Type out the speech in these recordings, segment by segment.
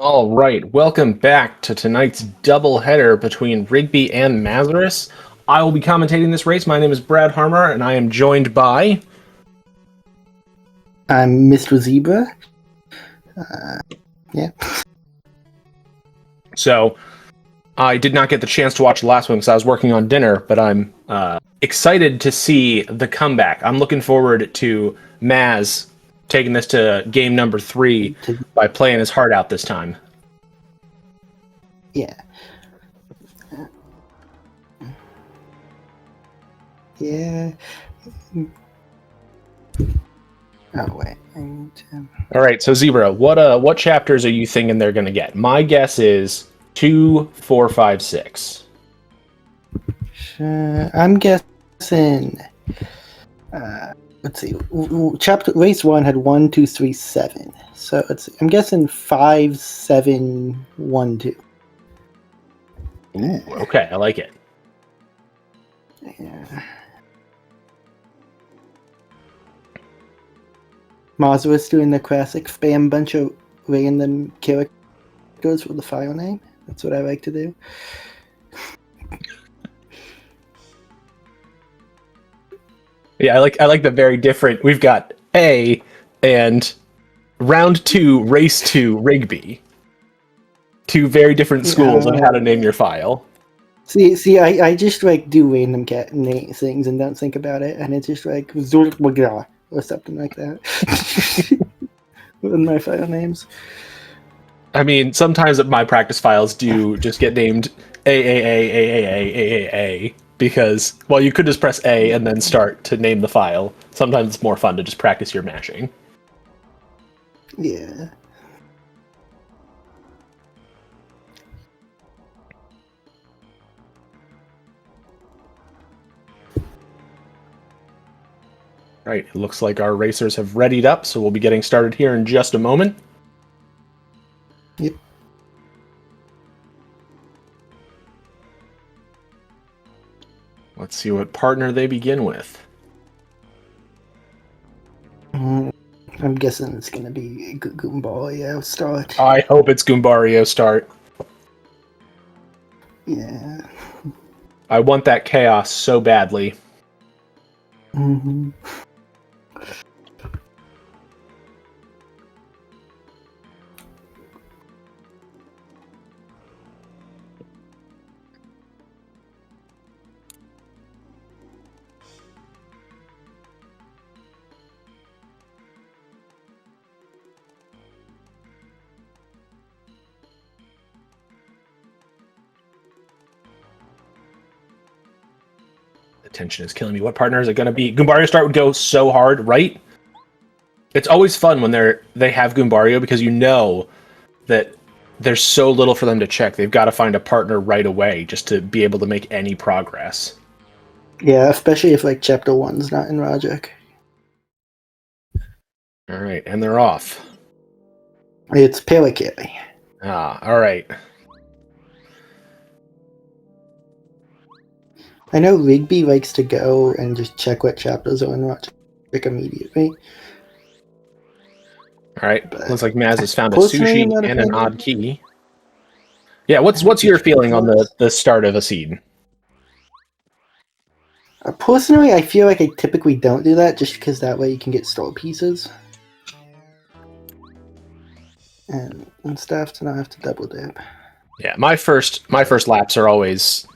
All right, welcome back to tonight's doubleheader between Rigby and Mazarus. I will be commentating this race. My name is Brad Harmer, and I am joined by... I'm Mr. Zebra. Yeah. So, I did not get the chance to watch the last one because I was working on dinner, but I'm excited to see the comeback. I'm looking forward to Maz taking this to game number 3 by playing his heart out this time. Yeah. Yeah. Oh wait. I need to... All right, so Zebra, what chapters are you thinking they're going to get? My guess is 2, 4, 5, 6. I'm guessing. Let's see. Chapter race 1 had 1, 2, 3, 7. So I'm guessing 5, 7, 1, 2. Ooh, okay, I like it. Yeah. Mazarus doing the classic spam bunch of random characters for the file name. That's what I like to do. Yeah, I like the very different. We've got A and round 2, race 2, Rigby. Two very different schools on how to name your file. See, I just like do random cat name things and don't think about it, and it's just like Zurgwagra or something like that. With my file names. I mean, sometimes my practice files do just get named A because, well, you could just press A and then start to name the file. Sometimes it's more fun to just practice your mashing. Yeah. Right, it looks like our racers have readied up, so we'll be getting started here in just a moment. Yep. Let's see what partner they begin with. I'm guessing it's going to be Goombario start. I hope it's Goombario start. Yeah. I want that chaos so badly. Mm-hmm. The tension is killing me. What partner is it going to be? Goombario start would go so hard, right? It's always fun when they have Goombario because you know that there's so little for them to check. They've got to find a partner right away just to be able to make any progress. Yeah, especially if like chapter 1's not in Rajak. All right, and they're off. It's Pelakiri. Ah, all right. I know Rigby likes to go and just check what chapters are in Rajak immediately. All right, But looks like Maz has found a personally, I'm sushi not a and an fan. odd key. Yeah, what's your feeling on the start of a seed? Personally, I feel like I typically don't do that just because that way you can get store pieces and stuff to not have to double dip. Yeah, my first laps are always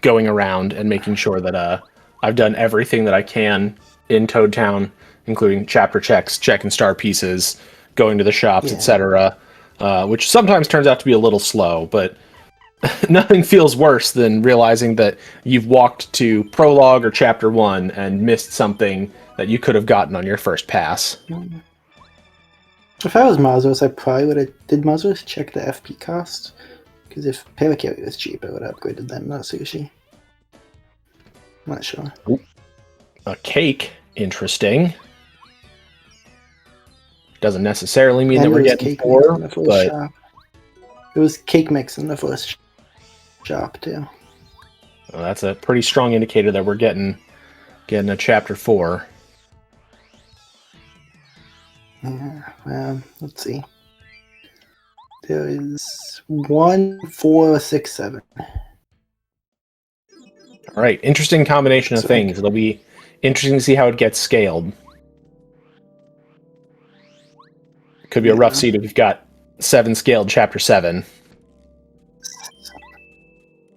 going around and making sure that I've done everything that I can in Toad Town, including chapter checks, checking star pieces, going to the shops, etc. Which sometimes turns out to be a little slow, but nothing feels worse than realizing that you've walked to prologue or chapter 1 and missed something that you could have gotten on your first pass. If I was Mazarus, I probably would have... Did Mazarus check the FP cost? Because if Pelakiri was cheap, I would have upgraded them, not Sushi. I'm not sure. A cake, interesting. Doesn't necessarily mean that we're getting 4, but... Shop. It was cake mix in the first shop, too. Well, that's a pretty strong indicator that we're getting a chapter 4. Yeah, let's see. There is 1, 4, 6, 7. All right, interesting combination of things. It'll be interesting to see how it gets scaled. Could be a rough seed if we've got 7 scaled chapter 7.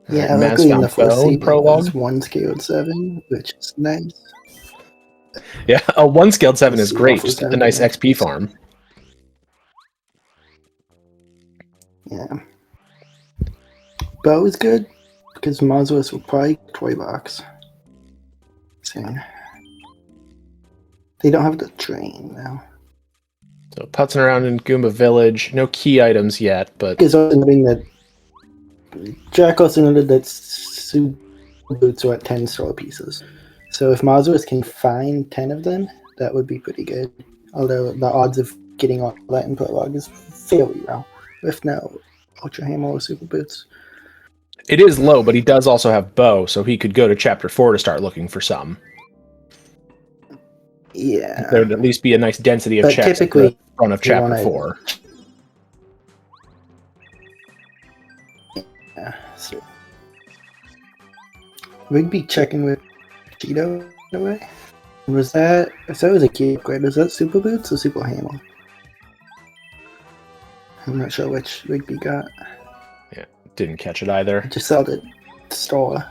Yeah, Right, luckily in the Maz first seed prologue. it was 1 scaled 7, which is nice. Yeah, a 1 scaled 7 is See great. what Just was a nice down XP farm. Yeah. Bow is good, because Mazarus will probably toy box soon. They don't have the train now. So putzing around in Goomba Village. No key items yet, but... Is also noting that Jack also noted that Super Boots are at 10 star pieces. So if Mazarus can find 10 of them, that would be pretty good. Although the odds of getting all that in prologue is fairly low. With no Ultra Hammer or Super Boots. It is low, but he does also have bow, so he could go to chapter 4 to start looking for some. Yeah. There would at least be a nice density of but checks at typically, the front of chapter 4. Yeah, so Rigby checking with Cheeto in a way. Was that if that was a key upgrade, was that Super Boots or Super Hammer? I'm not sure which Rigby got. Yeah, didn't catch it either. I just saw the store.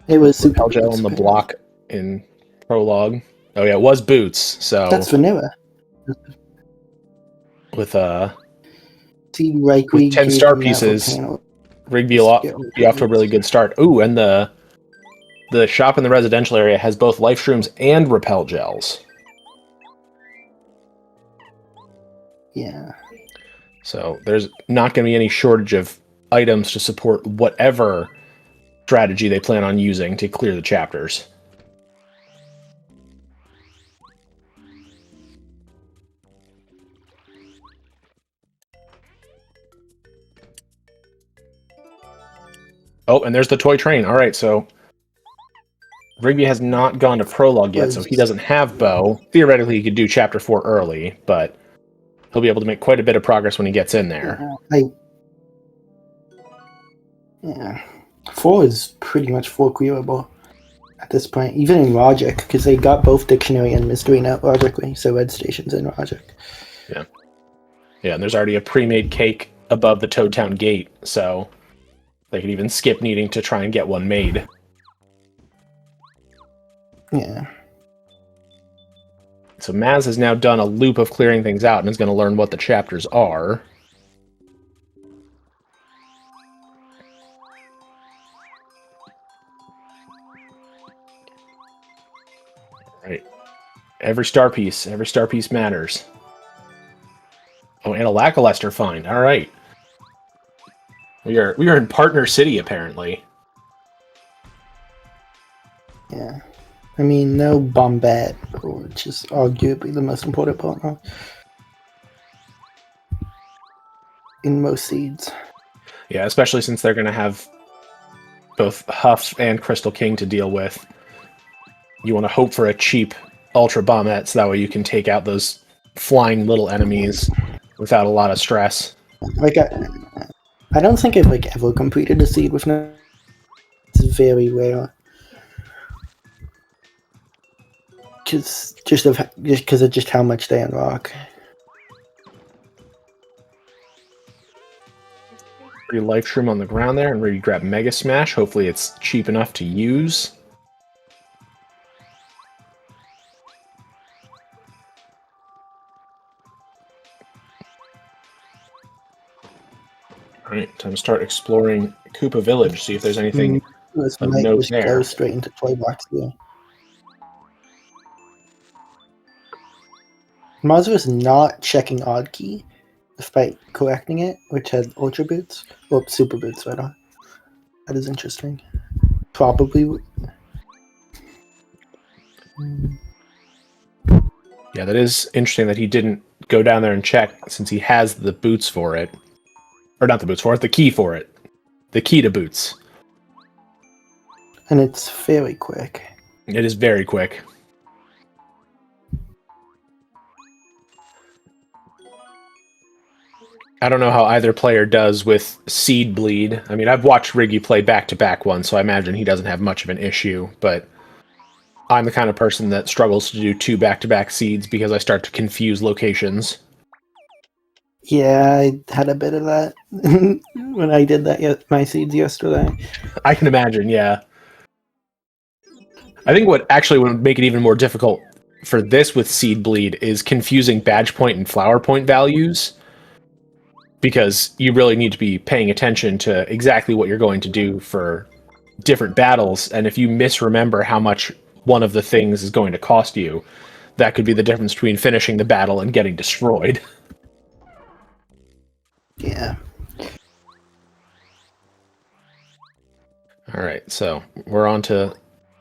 It was Super Repel gel Boots. on the block in prologue. Oh yeah, it was boots. So That's vanilla. with See, Rigby with 10 gave star him that pieces, panel. Rigby will be off to a really good start. Ooh, and the shop in the residential area has both life shrooms and repel gels. Yeah. So there's not going to be any shortage of items to support whatever strategy they plan on using to clear the chapters. Oh, and there's the toy train. All right, so Rigby has not gone to prologue yet, so he doesn't have bow. Theoretically, he could do chapter 4 early, but he'll be able to make quite a bit of progress when he gets in there. Yeah. 4 is pretty much 4 clearable at this point, even in logic, because they got both dictionary and mystery net logically, so red stations in logic. Yeah. Yeah, and there's already a pre-made cake above the Toad Town gate, so they could even skip needing to try and get one made. Yeah. So Maz has now done a loop of clearing things out and is going to learn what the chapters are. Right. Every star piece matters. Oh, and a lackluster find. All right. We are in Partner City, apparently. Yeah. I mean, no Bombette, which is arguably the most important partner in most seeds. Yeah, especially since they're going to have both Huff and Crystal King to deal with. You want to hope for a cheap Ultra Bombette, so that way you can take out those flying little enemies without a lot of stress. Like, I don't think I've ever completed a seed with no. It's very rare. Just because of just how much they unlock. Pretty life shroom on the ground there, and where you grab Mega Smash. Hopefully it's cheap enough to use. Alright, time to start exploring Koopa Village, see if there's anything This of might note just there. go straight into toy box here. Mazarus is not checking odd key, despite collecting it, which had Ultra Boots, or Super Boots, rather. That is interesting. Probably. Yeah, that is interesting that he didn't go down there and check, since he has the boots for it. Or not the boots for it, the key for it. The key to boots. And it's very quick. It is very quick. I don't know how either player does with seed bleed. I mean, I've watched Rigby play back-to-back ones, so I imagine he doesn't have much of an issue, but I'm the kind of person that struggles to do 2 back-to-back seeds because I start to confuse locations. Yeah, I had a bit of that when I did that my seeds yesterday. I can imagine, yeah. I think what actually would make it even more difficult for this with seed bleed is confusing badge point and flower point values, because you really need to be paying attention to exactly what you're going to do for different battles, and if you misremember how much one of the things is going to cost you, that could be the difference between finishing the battle and getting destroyed. Yeah. Alright, so we're on to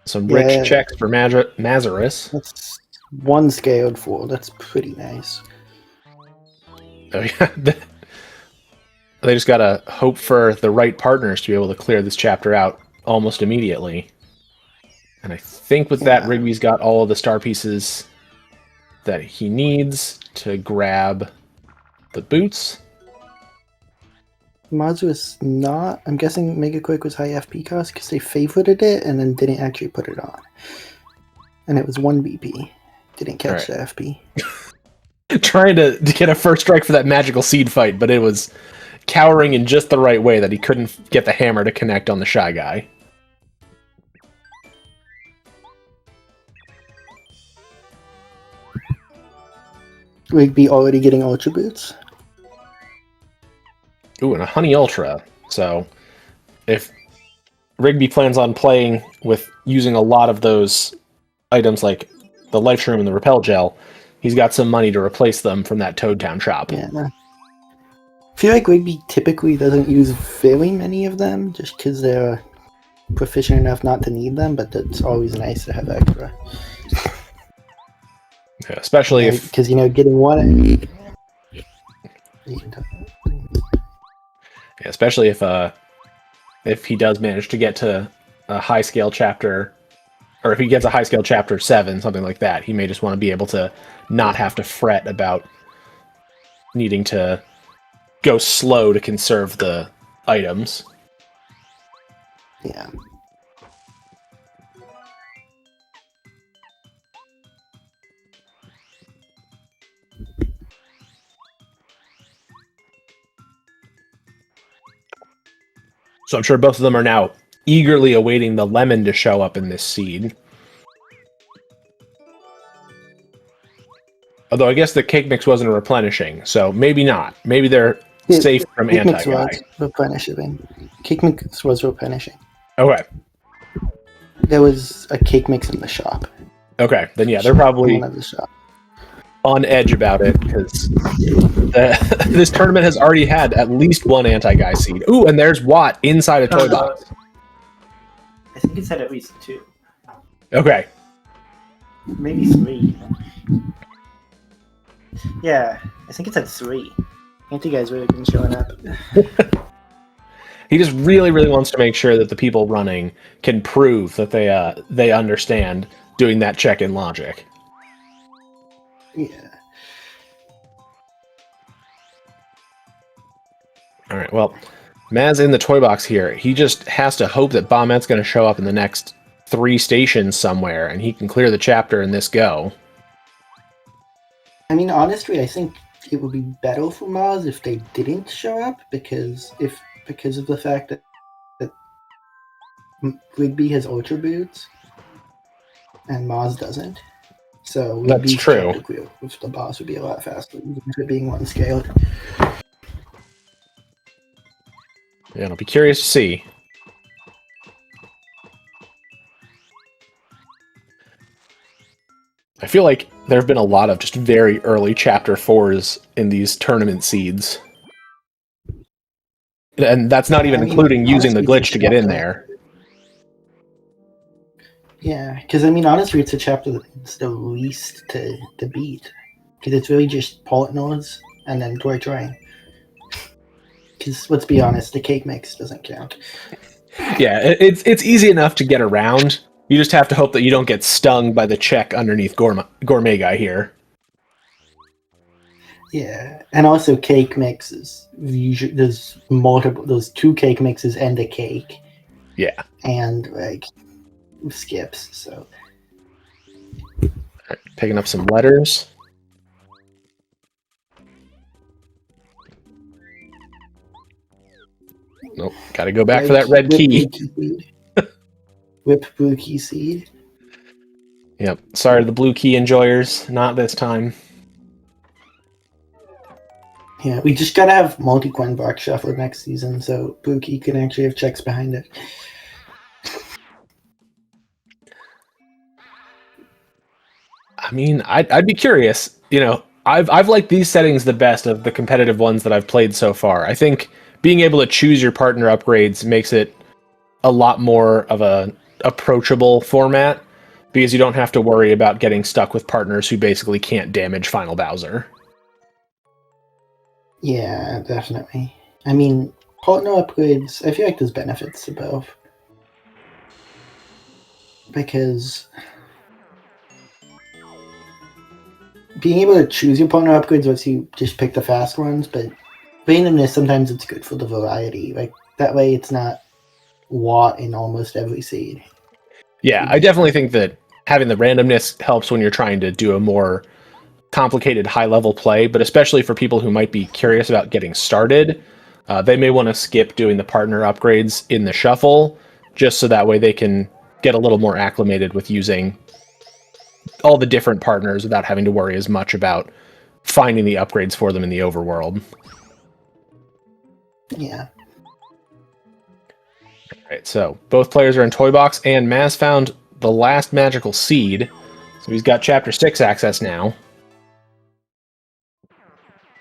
some rich checks for Mazarus. That's 1 scaled 4. That's pretty nice. Oh, yeah. They just gotta hope for the right partners to be able to clear this chapter out almost immediately. And I think with that, Rigby's got all of the star pieces that he needs to grab the boots. Mazarus not. I'm guessing Mega Quick was high FP cost because they favorited it and then didn't actually put it on. And it was 1 BP. Didn't catch the FP. Trying to get a first strike for that magical seed fight, but it was cowering in just the right way that he couldn't get the hammer to connect on the Shy Guy. Rigby already getting Ultra Boots. Ooh, and a Honey Ultra. So, if Rigby plans on playing with using a lot of those items like the Life Shroom and the Repel Gel, he's got some money to replace them from that Toad Town shop. Yeah. I feel like Rigby typically doesn't use very many of them just because they're proficient enough not to need them, but it's always nice to have extra. Yeah, especially if... Because, you know, getting one... Yeah, especially if he does manage to get to a high-scale chapter, or if he gets a high-scale chapter 7, something like that, he may just want to be able to not have to fret about needing to go slow to conserve the items. Yeah. So I'm sure both of them are now eagerly awaiting the lemon to show up in this seed. Although I guess the cake mix wasn't replenishing, so maybe not. Maybe they're safe from anti-guy. Cake mix was replenishing. Cake mix was replenishing. Okay. There was a cake mix in the shop. Okay, then yeah, they're probably One of the shop. on edge about it, because this tournament has already had at least 1 anti-guy seed. Ooh, and there's Watt inside a toy box. I think it's had at least 2. Okay. Maybe 3. Yeah, I think it's at 3. Anti-guy's really been showing up. He just really, really wants to make sure that the people running can prove that they understand doing that check-in logic. Yeah. All right, well, Maz in the toy box here. He just has to hope that Bombette's going to show up in the next 3 stations somewhere, and he can clear the chapter in this go. I mean, honestly, I think it would be better for Maz if they didn't show up, because of the fact that Rigby has Ultra Boots and Maz doesn't. So that's true. If the boss would be a lot faster, even if it being 1 scaled. Yeah, I'll be curious to see. I feel like there have been a lot of just very early chapter 4s in these tournament seeds. And that's not even including using the glitch to get in there. Yeah, because I mean, honestly, it's a chapter that's the least to beat. Because it's really just partners and then toy train. Because let's be honest, the cake mix doesn't count. Yeah, it's easy enough to get around. You just have to hope that you don't get stung by the check underneath Gourmet Guy here. Yeah, and also cake mixes. Usually, there's multiple. There's 2 cake mixes and a cake, Yeah. and like skips. So Picking up some letters. Nope. Got to go back for that red key. Whip blue key seed. Yep. Sorry to the blue key enjoyers. Not this time. Yeah, we just gotta have multi-coin box shuffle next season, so blue key can actually have checks behind it. I mean, I'd be curious. You know, I've liked these settings the best of the competitive ones that I've played so far. I think being able to choose your partner upgrades makes it a lot more of a approachable format because you don't have to worry about getting stuck with partners who basically can't damage Final Bowser. Yeah, definitely. I mean, partner upgrades, I feel like there's benefits to both. Because being able to choose your partner upgrades lets you just pick the fast ones, but randomness, sometimes it's good for the variety. Like, that way it's not Watt in almost every seed. Yeah, I definitely think that having the randomness helps when you're trying to do a more complicated high-level play, but especially for people who might be curious about getting started, they may want to skip doing the partner upgrades in the shuffle, just so that way they can get a little more acclimated with using all the different partners without having to worry as much about finding the upgrades for them in the overworld. Yeah. Alright, so both players are in Toy Box, and Maz found the last magical seed, so he's got Chapter 6 access now.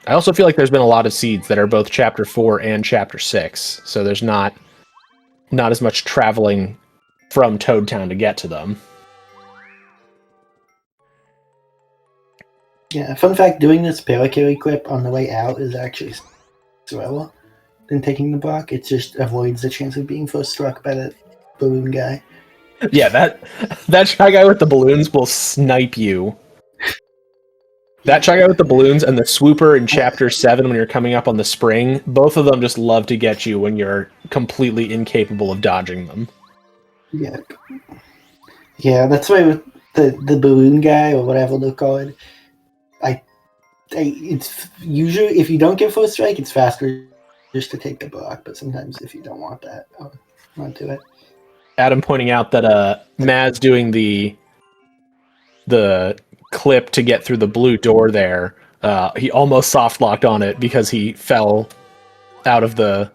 I also feel like there's been a lot of seeds that are both Chapter 4 and Chapter 6, so there's not as much traveling from Toad Town to get to them. Yeah, fun fact, doing this paracarry clip on the way out is actually slower than taking the block. It just avoids the chance of being first struck by the balloon guy. Yeah, that shy guy with the balloons will snipe you. That shy guy with the balloons and the swooper in Chapter 7 when you're coming up on the spring, both of them just love to get you when you're completely incapable of dodging them. Yeah. Yeah, that's why with the balloon guy, or whatever they're called, it's usually, if you don't get first strike, it's faster just to take the block, but sometimes if you don't want that, I'll do it. Adam pointing out that Maz doing the clip to get through the blue door there, he almost soft locked on it because he fell out of the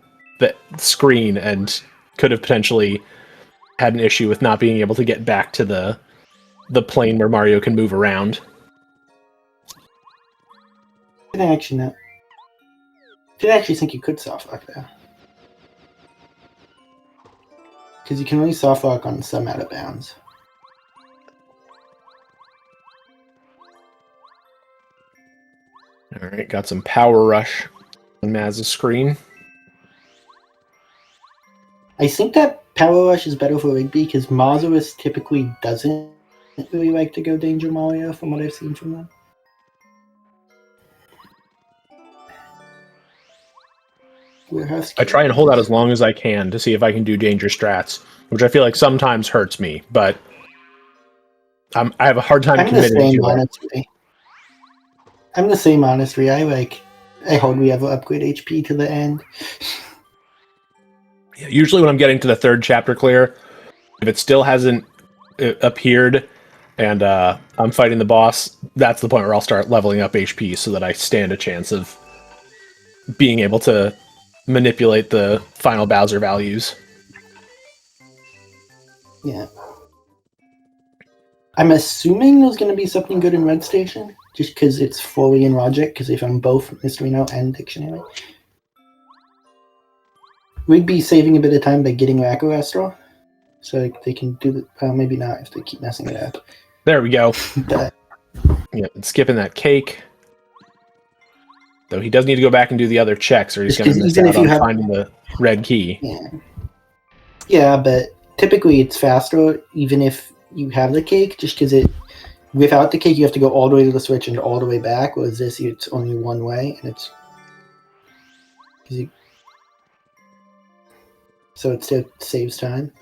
screen and could have potentially had an issue with not being able to get back to the plane where Mario can move around. I didn't actually think you could soft lock there. Because you can only soft lock on some out of bounds. Alright, got some power rush on Maz's screen. I think that power rush is better for Rigby because BLmazarus typically doesn't really like to go Danger Mario from what I've seen from them. I try and hold out as long as I can to see if I can do danger strats, which I feel like sometimes hurts me, but I have a hard time committing to it. I'm the same, honestly. I hardly ever upgrade HP to the end. Usually when I'm getting to the third chapter clear, if it still hasn't appeared and I'm fighting the boss, that's the point where I'll start leveling up HP so that I stand a chance of being able to manipulate the final Bowser values. Yeah. I'm assuming there's going to be something good in Red Station, just because it's fully in logic, because they found both Mystery Note and Dictionary. We'd be saving a bit of time by getting Racco Straw, so they can do the... Well, maybe not if they keep messing it up. There we go. But, yeah, skipping that cake. Though he does need to go back and do the other checks, or he's going to miss out on finding the red key. Yeah. Yeah, but typically it's faster, even if you have the cake, just because without the kick, you have to go all the way to the switch and all the way back, whereas this, it's only one way, and it's... So it still saves time.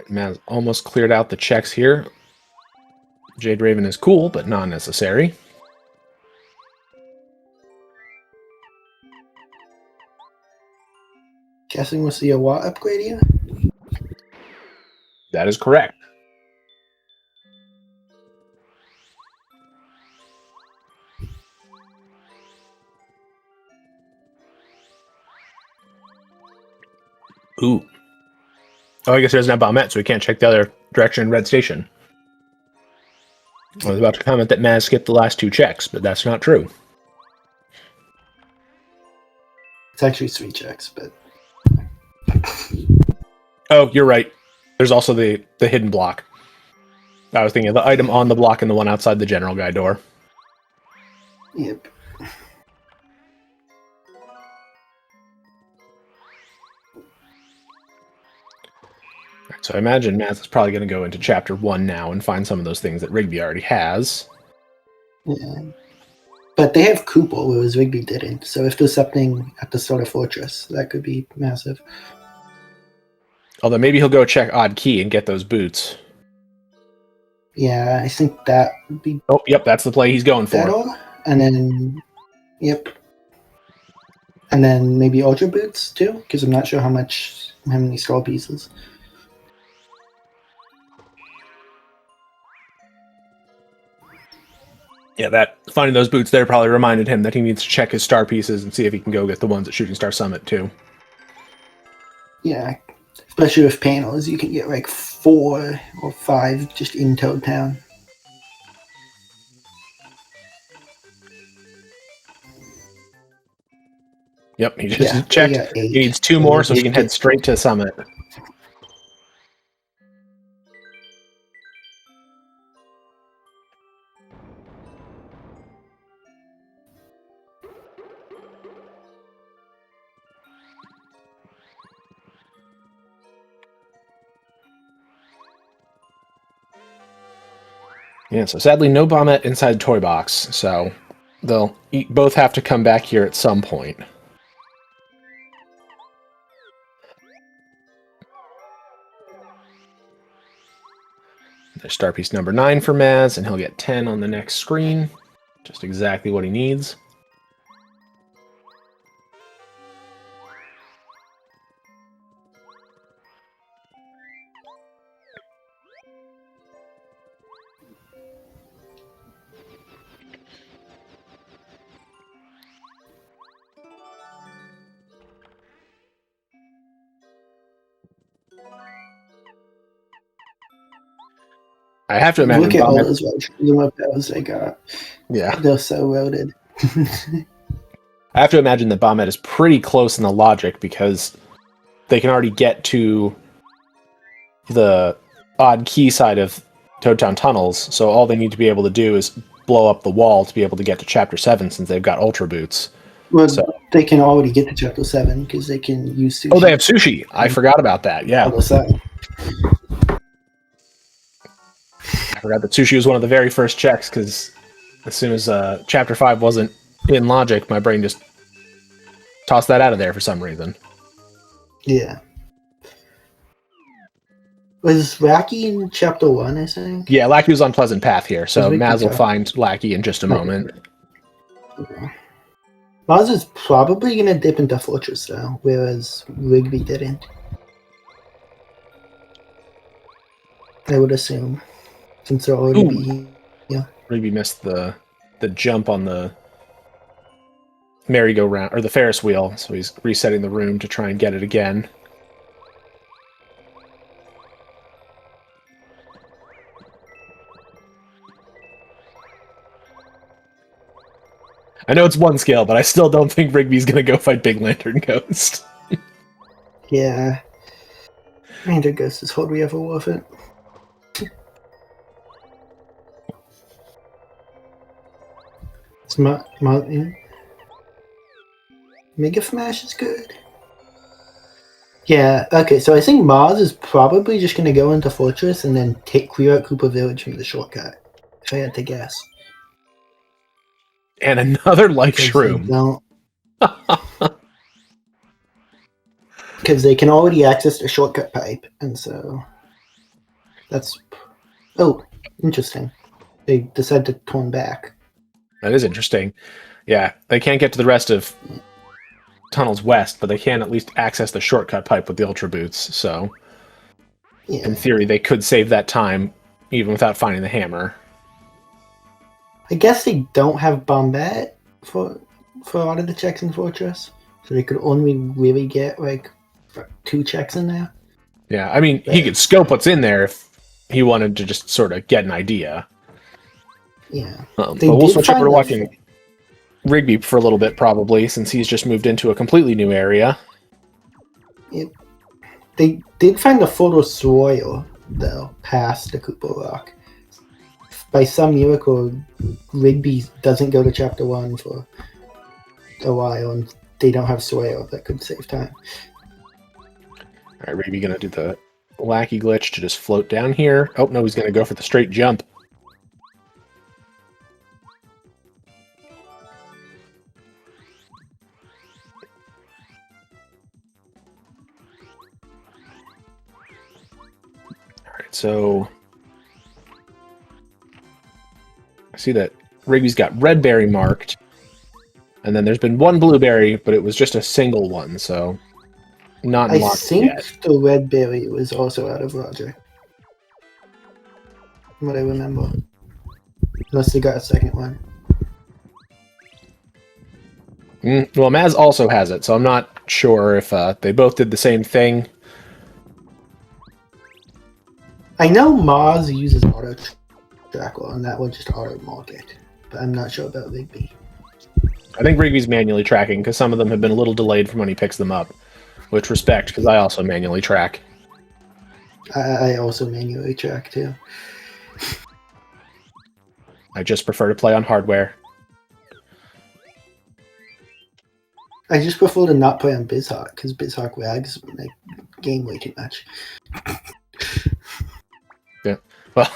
Maz almost cleared out the checks here. Jade Raven is cool, but not necessary. Guessing we'll see a what upgrade here? That is correct. Ooh. Oh, I guess he doesn't have Balmet, so he can't check the other direction in Red Station. I was about to comment that Maz skipped the last 2 checks, but that's not true. It's actually 3 checks, but... Oh, you're right. There's also the hidden block. I was thinking of the item on the block and the one outside the general guy door. Yep. So I imagine Maz is probably going to go into Chapter 1 now and find some of those things that Rigby already has. Yeah. But they have Cooper, whereas Rigby didn't. So if there's something at the Solar Fortress, that could be massive. Although maybe he'll go check Odd Key and get those boots. Yeah, I think that would be Oh, yep, that's the play he's going for. better. And then, yep. And then maybe Ultra Boots too, because I'm not sure how many skull pieces. Yeah, finding those boots there probably reminded him that he needs to check his star pieces and see if he can go get the ones at Shooting Star Summit too. Yeah, especially with panels, you can get like 4 or 5 just in Toad Town. Yep, he just checked. He needs 2 more so he can head straight to Summit. Yeah, so sadly no Bombette inside Toy Box, so they'll both have to come back here at some point. There's star piece number 9 for Maz, and he'll get 10 on the next screen. Just exactly what he needs. I have to imagine. Look at all those Luma bells they got. Yeah. They're so loaded. I have to imagine that Bombette is pretty close in the logic because they can already get to the Odd Key side of Toad Town tunnels, so all they need to be able to do is blow up the wall to be able to get to Chapter 7 since they've got Ultra Boots. Well, so they can already get to Chapter 7 because they can use sushi. Oh, they have sushi. I forgot about that. Yeah. I forgot that sushi was one of the very first checks because as soon as Chapter 5 wasn't in logic, my brain just tossed that out of there for some reason. Yeah. Was Lackey in Chapter 1, I think? Yeah, Lackey was on Pleasant Path here, so Maz will find Lackey in just a moment. Okay. Maz is probably going to dip into Fortress, though, whereas Rigby didn't. I would assume, since they're already Rigby missed the jump on the merry-go-round, or the Ferris wheel, so he's resetting the room to try and get it again. I know it's 1 scale, but I still don't think Rigby's gonna go fight Big Lantern Ghost. Yeah. Lantern Ghost is hardly ever worth it. Yeah. Mega Smash is good. Yeah, okay, so I think Mars is probably just going to go into Fortress and then clear out Cooper Village from the shortcut, if I had to guess. And another life 'Cause shroom. they don't... Because they can already access the shortcut pipe, and so... That's... Oh, interesting. They decide to turn back. That is interesting. Yeah, they can't get to the rest of Tunnels West, but they can at least access the shortcut pipe with the Ultra Boots, so... Yeah. In theory, they could save that time, even without finding the hammer. I guess they don't have Bombette for a lot of the checks in Fortress, so they could only really get, like, 2 checks in there. Yeah, I mean, he could scope what's in there if he wanted to just sort of get an idea. Yeah. But we'll switch over to watching Rigby for a little bit, probably, since he's just moved into a completely new area. They did find a photo soil, though, past the Cooper Rock. By some miracle, Rigby doesn't go to Chapter 1 for a while, and they don't have soil that could save time. Alright, Rigby gonna do the wacky glitch to just float down here. Oh, no, he's gonna go for the straight jump. Alright, so... I see that Rigby's got red berry marked, and then there's been one blueberry, but it was just a single one, so not I unlocked think yet. the red berry was also out of Roger. From what I remember. Unless they got a second one. Well, Maz also has it, so I'm not sure if they both did the same thing. I know Mars uses auto trackle, and that will just auto mark it. But I'm not sure about Rigby. I think Rigby's manually tracking, because some of them have been a little delayed from when he picks them up. Which respect, because I also manually track. I also manually track, too. I just prefer to play on hardware. I just prefer to not play on BizHawk, because BizHawk lags my game way too much. Yeah. Well,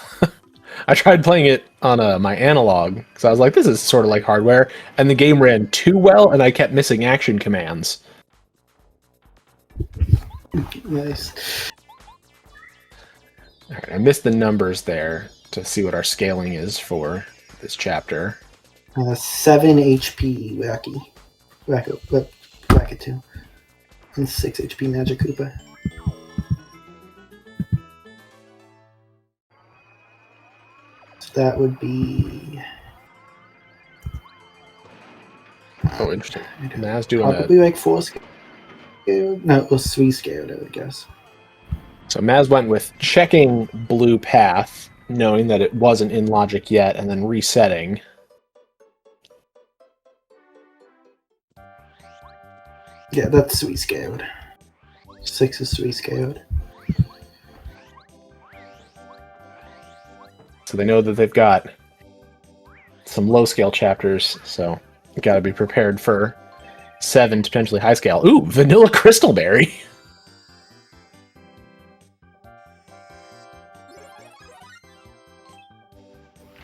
I tried playing it on my analog, because I was like, this is sort of like hardware, and the game ran too well, and I kept missing action commands. Nice. Alright, I missed the numbers there to see what our scaling is for this chapter. 7 HP Wacky 2. And 6 HP Magic Koopa. So that would be... Oh, interesting. Maz doing probably like 4 scaled? No, it was 3 scaled, I would guess. So Maz went with checking blue path, knowing that it wasn't in logic yet, and then resetting. Yeah, that's 3 scaled. 6 is 3 scaled. So they know that they've got some low scale chapters, so you gotta be prepared for 7 potentially high scale. Ooh, vanilla crystalberry.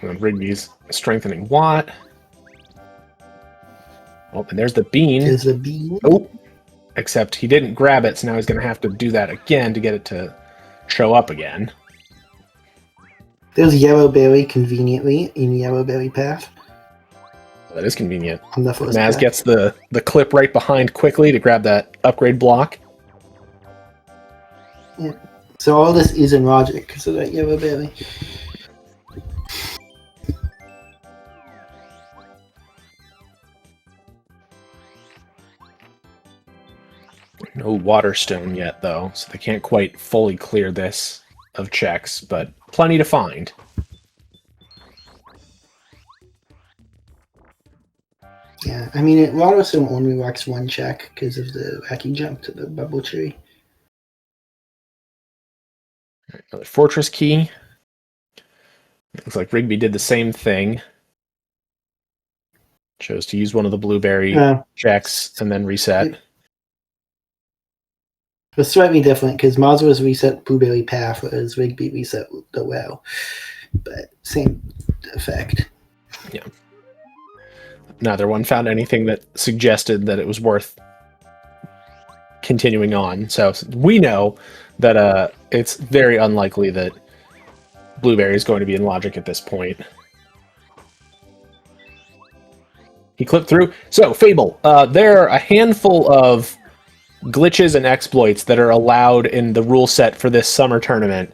And Rigby's strengthening Watt. Oh, and there's the bean. There's a bean. Oh, except he didn't grab it, so now he's going to have to do that again to get it to show up again. There's Yellowberry conveniently in Yellowberry path. That is convenient. On the first Maz path. gets the clip right behind quickly to grab that upgrade block. Yeah. So all this is in logic because of that Yellowberry. No Waterstone yet, though, so they can't quite fully clear this of checks, but plenty to find. Yeah, I mean, Waterstone only works 1 check because of the wacky jump to the bubble tree. Another fortress key. Looks like Rigby did the same thing. Chose to use one of the blueberry checks and then reset. It's slightly different because Mazarus reset Blueberry Path, whereas Rigby reset the well. But same effect. Yeah. Neither one found anything that suggested that it was worth continuing on. So we know that it's very unlikely that Blueberry is going to be in Logic at this point. He clipped through. So, Fable. There are a handful of glitches and exploits that are allowed in the rule set for this summer tournament,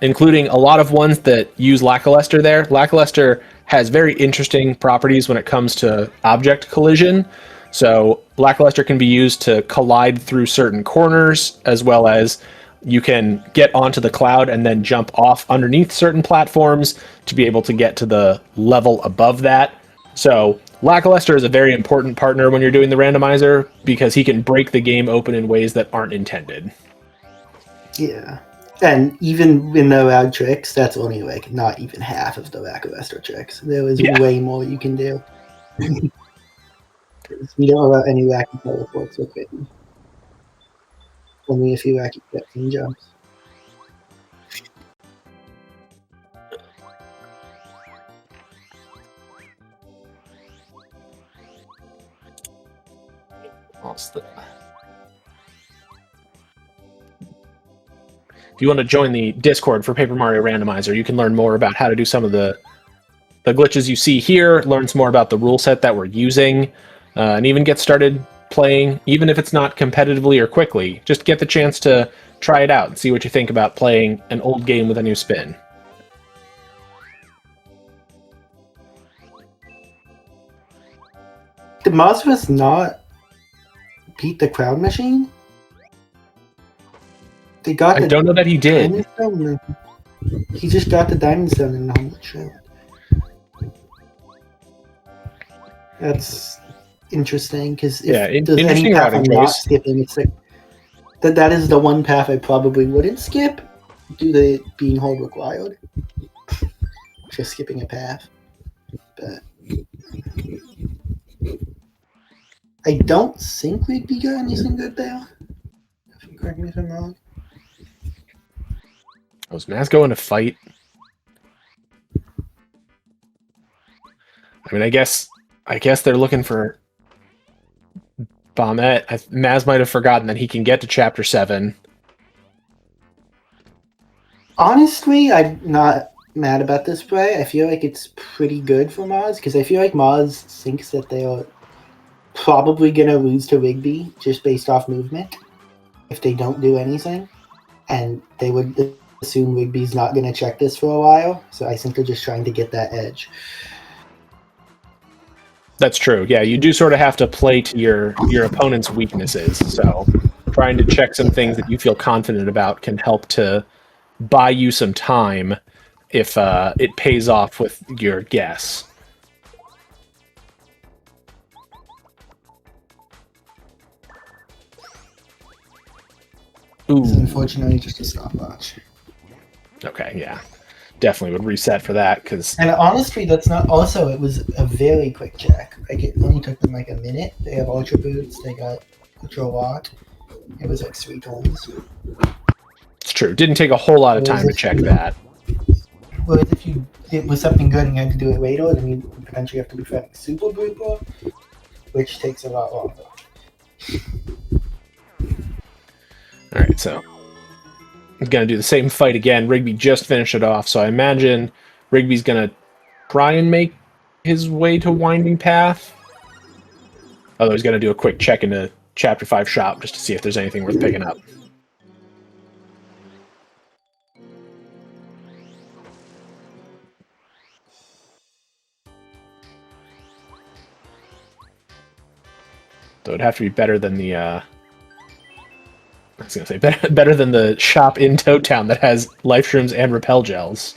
including a lot of ones that use Lackluster there. Lackluster has very interesting properties when it comes to object collision. So Lackluster can be used to collide through certain corners, as well as you can get onto the cloud and then jump off underneath certain platforms to be able to get to the level above that. So Lackluster is a very important partner when you're doing the randomizer because he can break the game open in ways that aren't intended. Yeah. And even in the allowed tricks, that's only like not even half of the Lackluster tricks. There is way more you can do. We don't allow any wacky teleports with it. Only a few wacky steps and jumps. If you want to join the Discord for Paper Mario Randomizer, you can learn more about how to do some of the glitches you see here, learn some more about the rule set that we're using, and even get started playing, even if it's not competitively or quickly. Just get the chance to try it out and see what you think about playing an old game with a new spin. Did Mazarus not beat the crowd machine? They got I don't know that he did. He just got the Diamond Stone in the Homewood Show. That's interesting because if there's any path I'm not skipping, it's like that is the one path I probably wouldn't skip due to being hold required. Just skipping a path. But I don't think we'd be got anything good there. Correct me if I'm wrong. Was Maz going to fight? I mean, I guess they're looking for Bombette. Maz might have forgotten that he can get to Chapter 7. Honestly, I'm not mad about this play. I feel like it's pretty good for Maz, because I feel like Maz thinks that they are probably going to lose to Rigby just based off movement if they don't do anything. And they would assume Rigby's not going to check this for a while, so I think they're just trying to get that edge. That's true. Yeah, you do sort of have to play to your opponent's weaknesses. So trying to check some things that you feel confident about can help to buy you some time if it pays off with your guess. Ooh. It's unfortunately just a stopwatch. Okay, yeah. Definitely would reset for that, because... And honestly, that's not... Also, it was a very quick check. Like, it only took them like a minute. They have Ultra Boots, they got Ultra Watt. It was like 3 turns. It's true. Didn't take a whole lot of time to check that. Whereas if it was something good and you had to do it later, then you potentially have to be fighting Super Blooper, which takes a lot longer. Alright, so... I'm going to do the same fight again. Rigby just finished it off, so I imagine Rigby's going to try and make his way to Winding Path. Although he's going to do a quick check into Chapter 5 shop just to see if there's anything worth picking up. So it'd have to be better than the... I was going to say, better than the shop in Toad Town that has life shrooms and repel gels.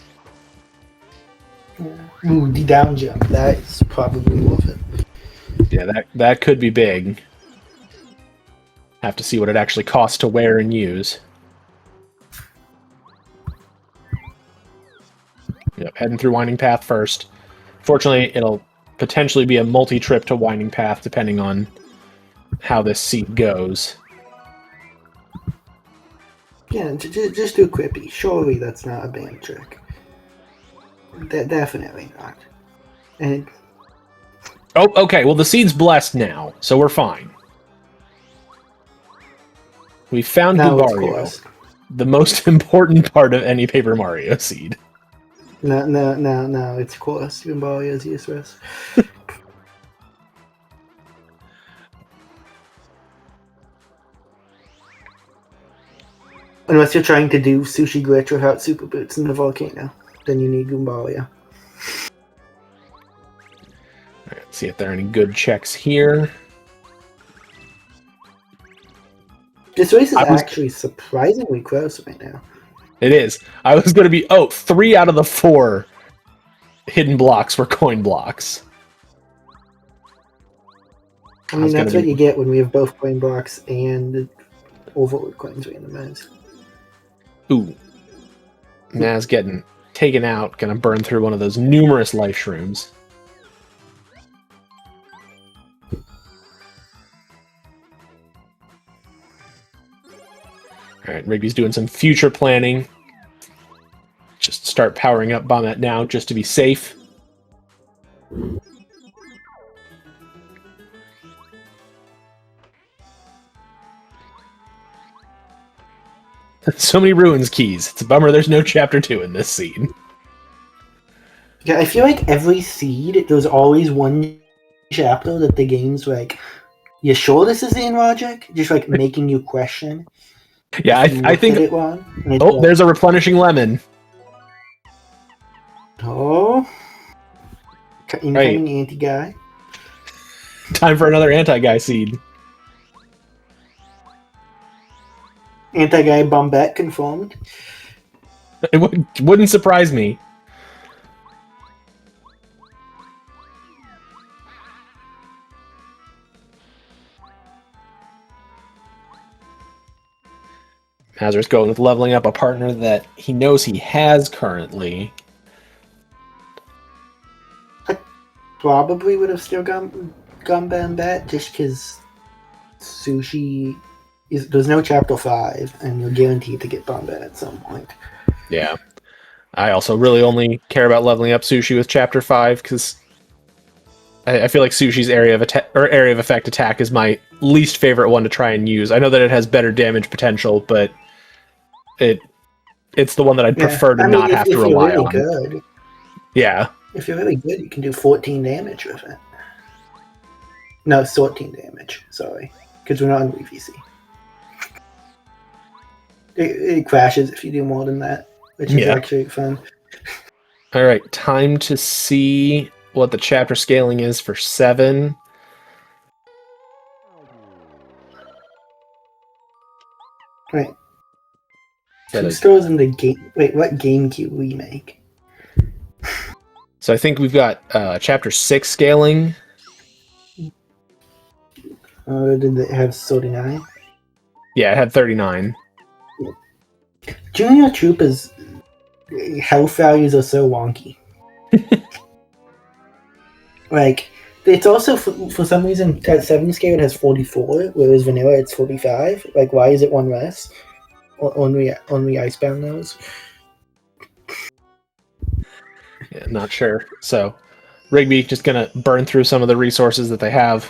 Ooh, the down jump. That is probably worth it. Yeah, that could be big. Have to see what it actually costs to wear and use. Yep, heading through Winding Path first. Fortunately, it'll potentially be a multi-trip to Winding Path depending on how this seat goes. Yeah, just do Quippy. Surely that's not a band trick. Definitely not. And Oh, okay. Well, the seed's blessed now, so we're fine. We found now it's Goobario, close. the most important part of any Paper Mario seed. No, it's close. Goobario is useless. Unless you're trying to do Sushi Glitch without Super Boots in the volcano, then you need Goombaya. All right, see if there are any good checks here. This race is actually surprisingly close right now. It is. I was going to be... Oh, 3 out of the 4 hidden blocks were coin blocks. I mean, that's what you get when we have both coin blocks and Overlord coins randomized. Ooh. Maz getting taken out. Gonna burn through one of those numerous life shrooms. Alright, Rigby's doing some future planning. Just start powering up Bombette now, just to be safe. So many ruins keys. It's a bummer there's no chapter 2 in this scene. Yeah, I feel like every seed, there's always one chapter that the game's like, you sure this is in logic? Just like making you question. Yeah, I think... It wrong, oh, like, there's a replenishing lemon. Oh. Incoming anti-guy. Time for another anti-guy seed. Anti-guy Bombette confirmed. It wouldn't surprise me. Mazarus going with leveling up a partner that he knows he has currently. I probably would have still gone Bombette just because Sushi is... There's no Chapter 5, and you're guaranteed to get Bombette at some point. Yeah. I also really only care about leveling up Sushi with Chapter 5 because I feel like Sushi's area of effect attack is my least favorite one to try and use. I know that it has better damage potential, but it's the one that I'd prefer to not have to rely on. Good. Yeah. If you're really good, you can do 14 damage with it. No, 14 damage. Sorry, because we're not on VVC. It crashes if you do more than that, which is actually fun. All right, time to see what the chapter scaling is for 7. Right. 2 stores in the game. Wait, what GameCube remake? So I think we've got chapter 6 scaling. Did it have 39? Yeah, it had 39. Junior Troopa's health values are so wonky. Like, it's also, for some reason, at 7 scale it has 44, whereas vanilla it's 45. Like, why is it one less? Only Icebound knows. Yeah, not sure. So, Rigby just gonna burn through some of the resources that they have.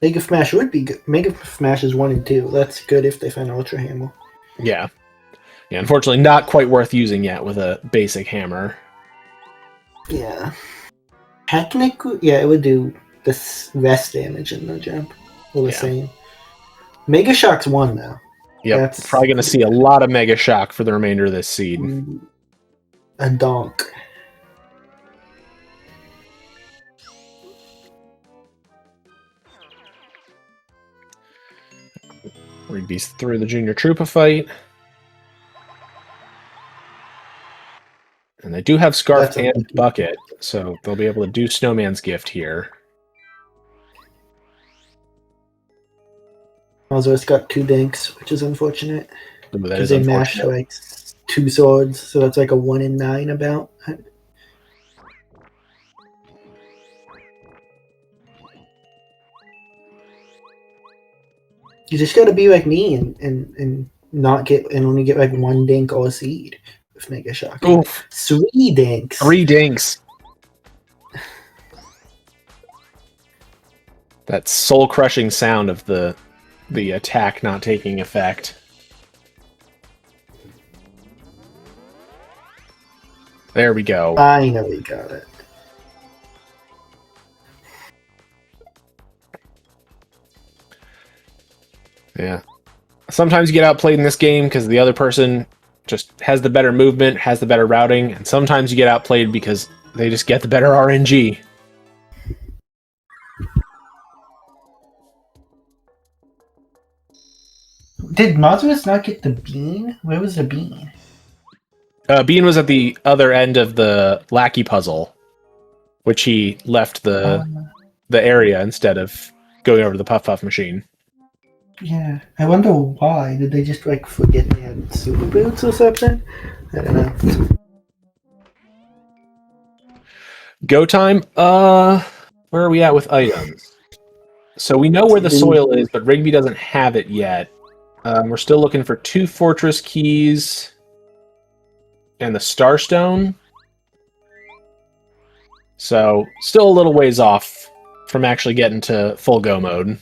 Mega Smash would be good. Mega Smash is 1 and 2. That's good if they find Ultra Hammer. Yeah. Yeah, unfortunately not quite worth using yet with a basic hammer. Yeah. Technically, yeah, it would do this less damage in the jump. All the same. Mega Shock's 1 now. Yep, that's probably going to see a lot of Mega Shock for the remainder of this seed. A donk. Rigby's through the Junior Troopa fight. And they do have Scarf and Bucket, so they'll be able to do Snowman's Gift here. Also, it's got 2 dinks, which is unfortunate. Because they mashed like 2 swords, so that's like a 1 in 9 about. You just gotta be like me and not get and only get like 1 dink or seed with Mega Shock. Oof. 3 dinks. 3 dinks. That soul-crushing sound of the attack not taking effect. There we go. Finally got it. Yeah. Sometimes you get outplayed in this game because the other person just has the better movement, has the better routing, and sometimes you get outplayed because they just get the better RNG. Did Mazarus not get the bean? Where was the bean? Bean was at the other end of the lackey puzzle, which he left the area instead of going over to the Puff Puff machine. Yeah, I wonder why. Did they just like forget they had super boots or something? I don't know. Go time. Where are we at with items? So we know where the soil is, but Rigby doesn't have it yet. We're still looking for 2 fortress keys and the Starstone. So still a little ways off from actually getting to full go mode.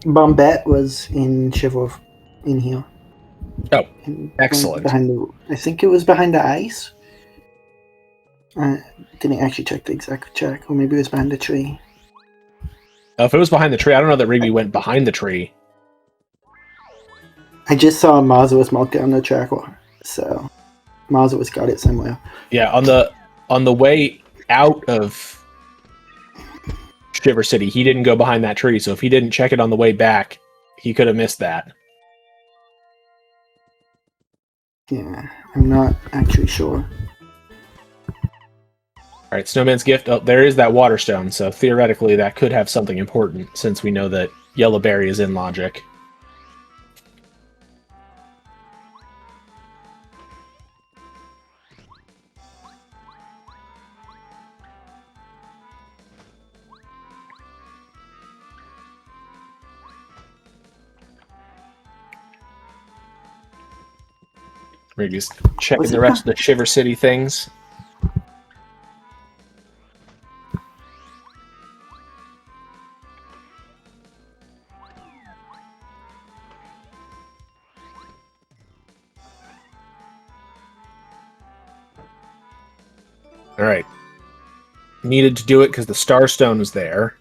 Bombette was in Chivalry in here. Oh, excellent. I think it was behind the ice. Didn't actually check the exact check, or maybe it was behind the tree. If it was behind the tree, I don't know that Rigby went behind the tree. I just saw Mazarus mark down the tracker, so Mazarus got it somewhere. Yeah, on the way out of Shiver City, he didn't go behind that tree, so if he didn't check it on the way back, he could have missed that. Yeah, I'm not actually sure. Alright, Snowman's Gift. Oh, there is that water stone, so theoretically that could have something important, since we know that Yellowberry is in logic. We're just checking the rest of the Shiver City things. Alright. Needed to do it because the Starstone was there.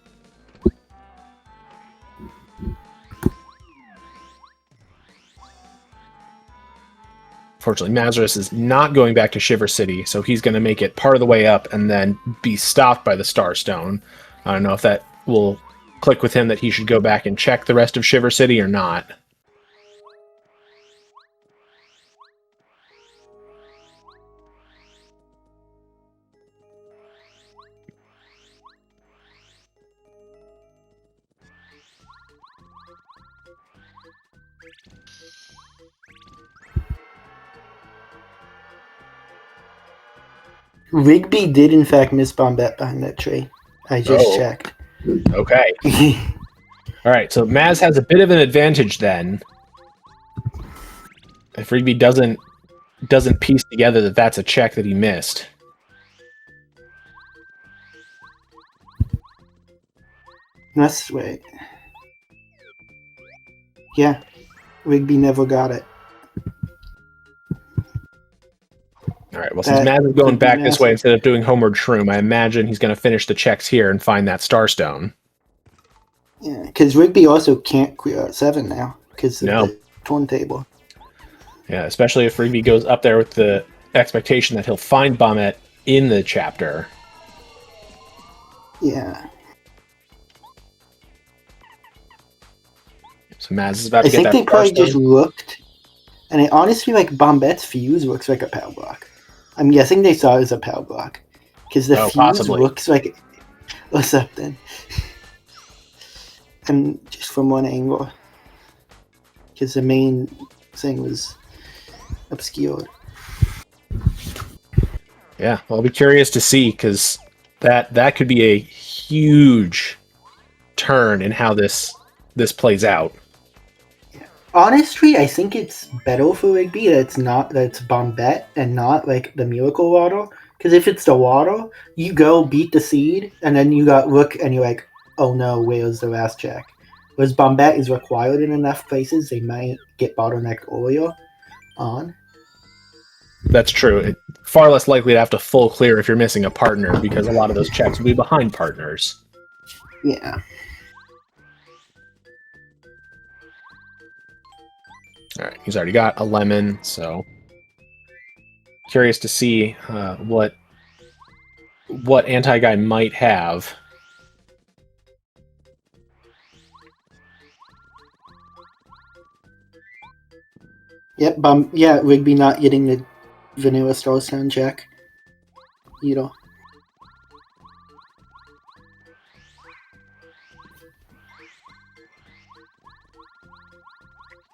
Fortunately, Mazarus is not going back to Shiver City, so he's going to make it part of the way up and then be stopped by the Starstone. I don't know if that will click with him that he should go back and check the rest of Shiver City or not. Rigby did in fact miss Bombette behind that tree. I just checked. Okay. Alright, so Maz has a bit of an advantage then. If Rigby doesn't piece together that that's a check that he missed. That's right. Yeah. Rigby never got it. Alright, well, since Maz is going back this way instead of doing Homeward Shroom, I imagine he's going to finish the checks here and find that Starstone. Yeah, because Rigby also can't clear 7 now because of the turntable. Yeah, especially if Rigby goes up there with the expectation that he'll find Bombette in the chapter. Yeah. So Maz is about to get that. I think they probably just looked, and I honestly like Bombette's fuse looks like a power block. I'm guessing they saw it as a power block because the fuse looks like or something, and just from one angle, because the main thing was obscured. Yeah, well, I'll be curious to see, because that could be a huge turn in how this plays out. Honestly, I think it's better for Rigby that it's Bombette and not like the Miracle Water. Because if it's the water, you go beat the seed, and then you got look and you're like, oh no, where's the last check? Whereas Bombette is required in enough places, they might get bottlenecked earlier on. That's true. It's far less likely to have to full clear if you're missing a partner, because a lot of those checks will be behind partners. Yeah. All right, he's already got a lemon, so curious to see what anti-guy might have. Yep, yeah, Rigby not getting the vanilla Starstone check. You know.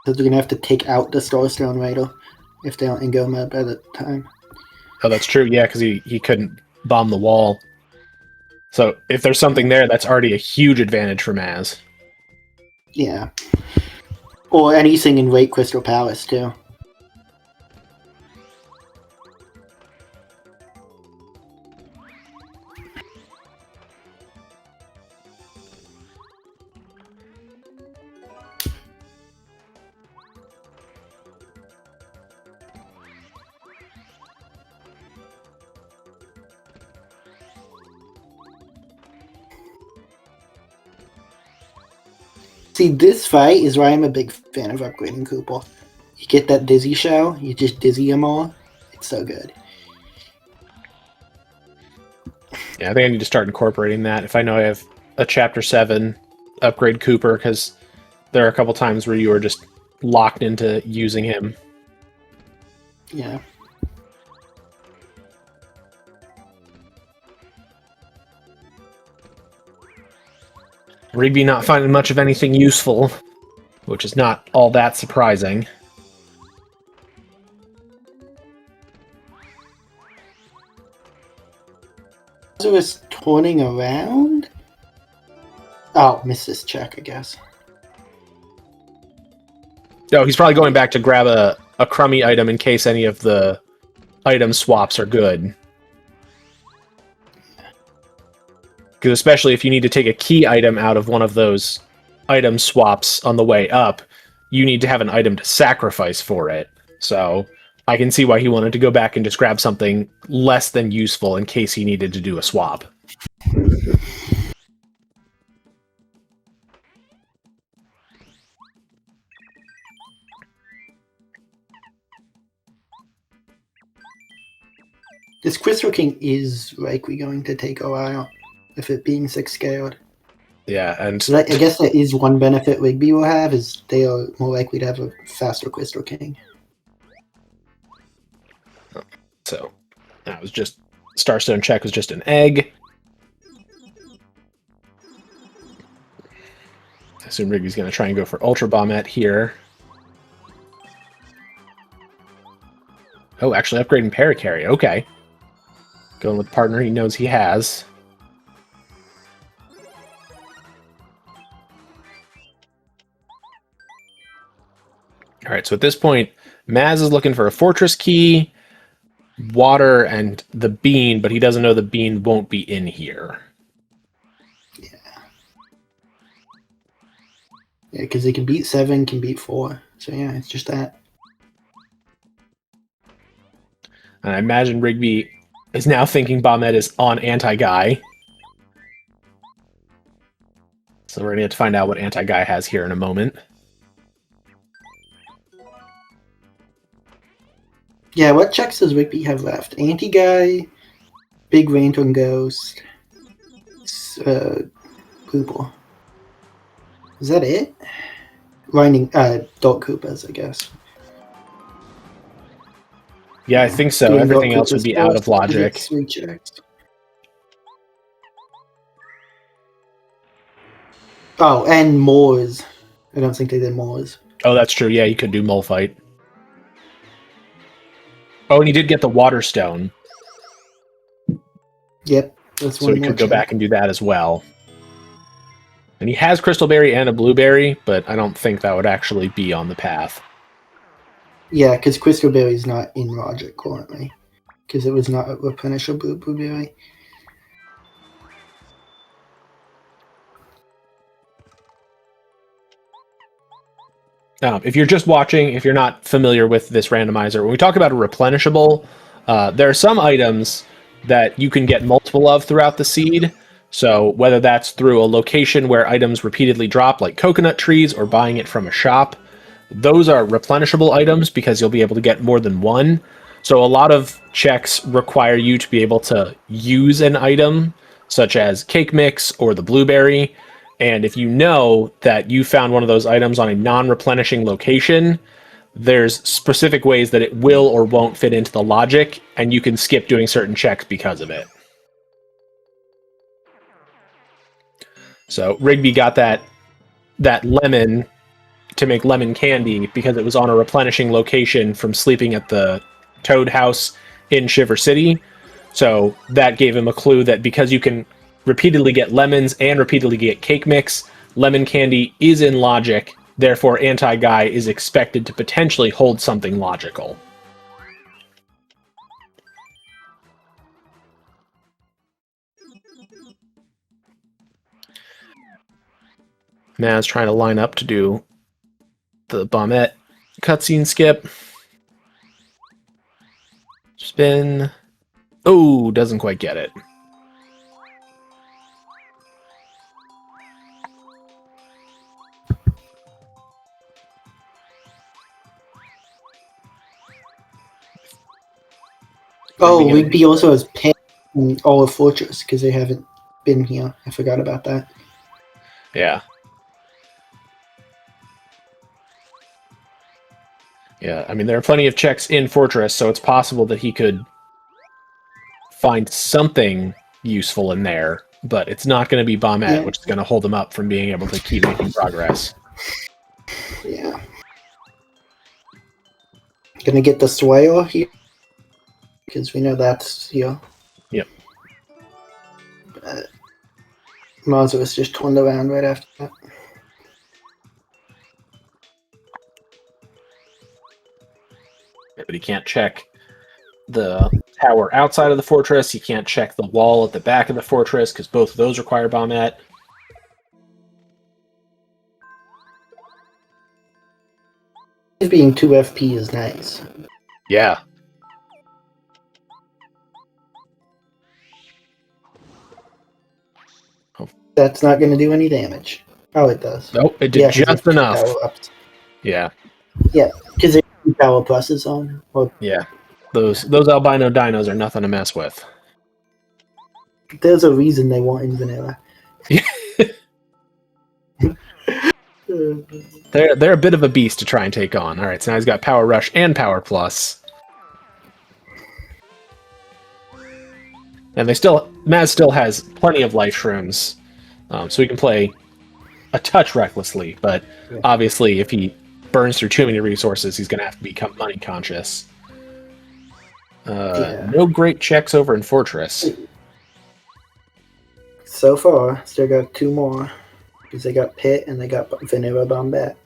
Because they're gonna have to take out the Starstone Raider if they don't go mad by the time. Oh, that's true. Yeah, because he couldn't bomb the wall. So if there's something there, that's already a huge advantage for Maz. Yeah. Or anything in Lake Crystal Palace too. See, this fight is why I'm a big fan of upgrading Cooper. You get that dizzy show, you just dizzy them all. It's so good. Yeah, I think I need to start incorporating that. If I know I have a Chapter 7 upgrade Cooper, because there are a couple times where you are just locked into using him. Yeah. Rigby not finding much of anything useful, which is not all that surprising. Lazarus turning around? Oh, missed this check, I guess. No, he's probably going back to grab a crummy item in case any of the item swaps are good. Because especially if you need to take a key item out of one of those item swaps on the way up, you need to have an item to sacrifice for it. So I can see why he wanted to go back and just grab something less than useful in case he needed to do a swap. This Crystal King is likely going to take a while, if it being 6 scaled. Yeah, and So I guess that is one benefit Rigby will have, is they are more likely to have a faster Crystal King. so that was just Starstone check was just an egg. I assume Rigby's going to try and go for Ultra Bombette here. Oh, actually upgrading Paracarry. Okay. Going with the partner he knows he has. Alright, so at this point, Maz is looking for a Fortress Key, water, and the bean, but he doesn't know the bean won't be in here. Yeah, because they can beat 7, can beat 4. So yeah, it's just that. And I imagine Rigby is now thinking Bombette is on Anti-Guy. So we're going to have to find out what Anti-Guy has here in a moment. Yeah, what checks does Rigby have left? Anti-Guy, Big Lantern Ghost, Koopa. Is that it? Lightning, Dark Koopas, I guess. Yeah, I think so. Doing Everything Dark else would Koopas be out of first, logic. 3 checks. Oh, and Moors. I don't think they did Moors. Oh, that's true. Yeah, you could do Mole Fight. Oh, and he did get the Water Stone. Yep, that's So one he more could go check. back and do that as well. And he has Crystal Berry and a Blueberry, but I don't think that would actually be on the path. Yeah, because Crystal Berry's not in Logic currently. Because it was not a replenishable Blueberry. If you're just watching, if you're not familiar with this randomizer, when we talk about a replenishable, there are some items that you can get multiple of throughout the seed. So whether that's through a location where items repeatedly drop, like coconut trees, or buying it from a shop, those are replenishable items because you'll be able to get more than one. So a lot of checks require you to be able to use an item, such as cake mix or the blueberry. And if you know that you found one of those items on a non-replenishing location, there's specific ways that it will or won't fit into the logic, and you can skip doing certain checks because of it. So Rigby got that lemon to make lemon candy because it was on a replenishing location from sleeping at the Toad House in Shiver City. So that gave him a clue that because you can repeatedly get lemons and repeatedly get cake mix, lemon candy is in logic, therefore anti-guy is expected to potentially hold something logical. Maz trying to line up to do the Bombette cutscene skip. Spin. Oh, doesn't quite get it. Oh, Rigby also has Pet in all of Fortress because they haven't been here. I forgot about that. Yeah. Yeah, I mean, there are plenty of checks in Fortress, so it's possible that he could find something useful in there, but it's not going to be Bombette, which is going to hold him up from being able to keep making progress. Yeah. Gonna get the Swale here because we know that's here. Yep. Mazarus just turned around right after that. But he can't check the tower outside of the fortress. He can't check the wall at the back of the fortress because both of those require Bombette. Being 2 FP is nice. Yeah. That's not going to do any damage. Oh, it does. Nope, it did just enough. Yeah. Yeah, because they have 2 power pluses on. Well, yeah. Those albino dinos are nothing to mess with. There's a reason they weren't in vanilla. They're a bit of a beast to try and take on. All right, so now he's got Power Rush and Power Plus. And Maz still has plenty of life shrooms, so he can play a touch recklessly, but obviously if he burns through too many resources, he's going to have to become money conscious. No great checks over in Fortress. So far, still got 2 more. Because they got Pit and they got Vanilla Bombette.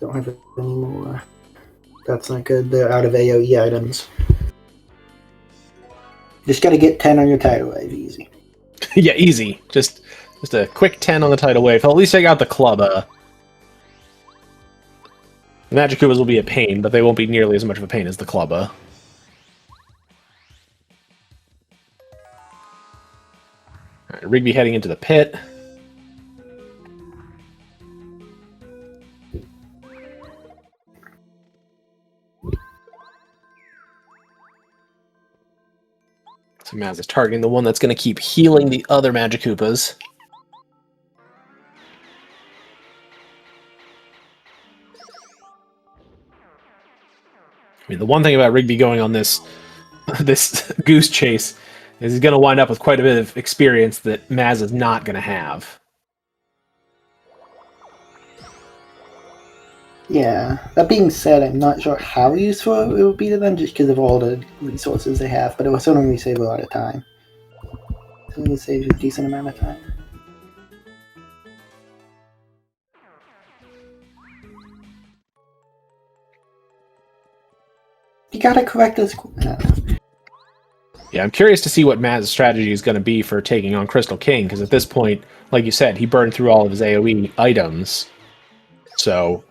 Don't have any more. That's not good. They're out of AoE items. Just gotta get 10 on your tidal wave, easy. Yeah, easy. Just a quick 10 on the tidal wave. He'll at least take out the club. The Magikubas will be a pain, but they won't be nearly as much of a pain as the Clubba. Alright, Rigby heading into the pit. So Maz is targeting the one that's going to keep healing the other Magikupas. I mean, the one thing about Rigby going on this goose chase He's going to wind up with quite a bit of experience that Maz is not going to have. Yeah. That being said, I'm not sure how useful it would be to them just because of all the resources they have, but it will certainly save a lot of time. So it saves a decent amount of time. You gotta correct this. Yeah, I'm curious to see what Maz's strategy is going to be for taking on Crystal King, because at this point, like you said, he burned through all of his AoE items. So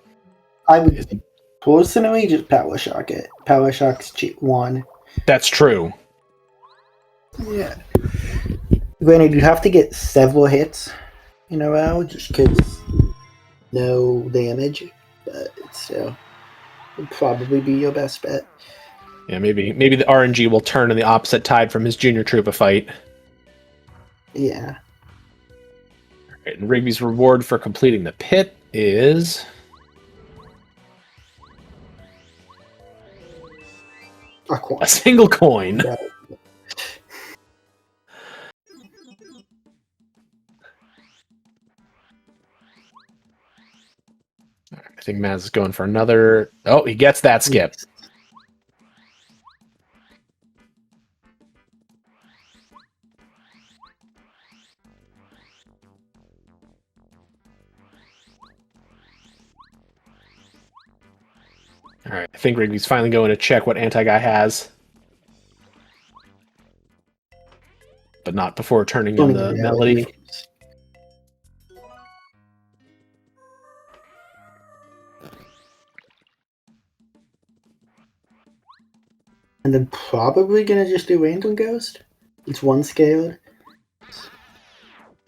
I would personally just Power Shock it. Power Shock's cheap 1. that's true. Yeah. Granted, you have to get several hits in a row just because no damage, but it's still would probably be your best bet. Yeah, maybe the RNG will turn in the opposite tide from his Junior Troopa fight. Yeah. Right, and Rigby's reward for completing the pit is a single coin. Yeah. I think Maz is going for another. Oh, he gets that skip. All right, I think Rigby's finally going to check what Anti-Guy has. But not before turning in the melody. And then probably gonna just do Random Ghost. It's 1 scaled.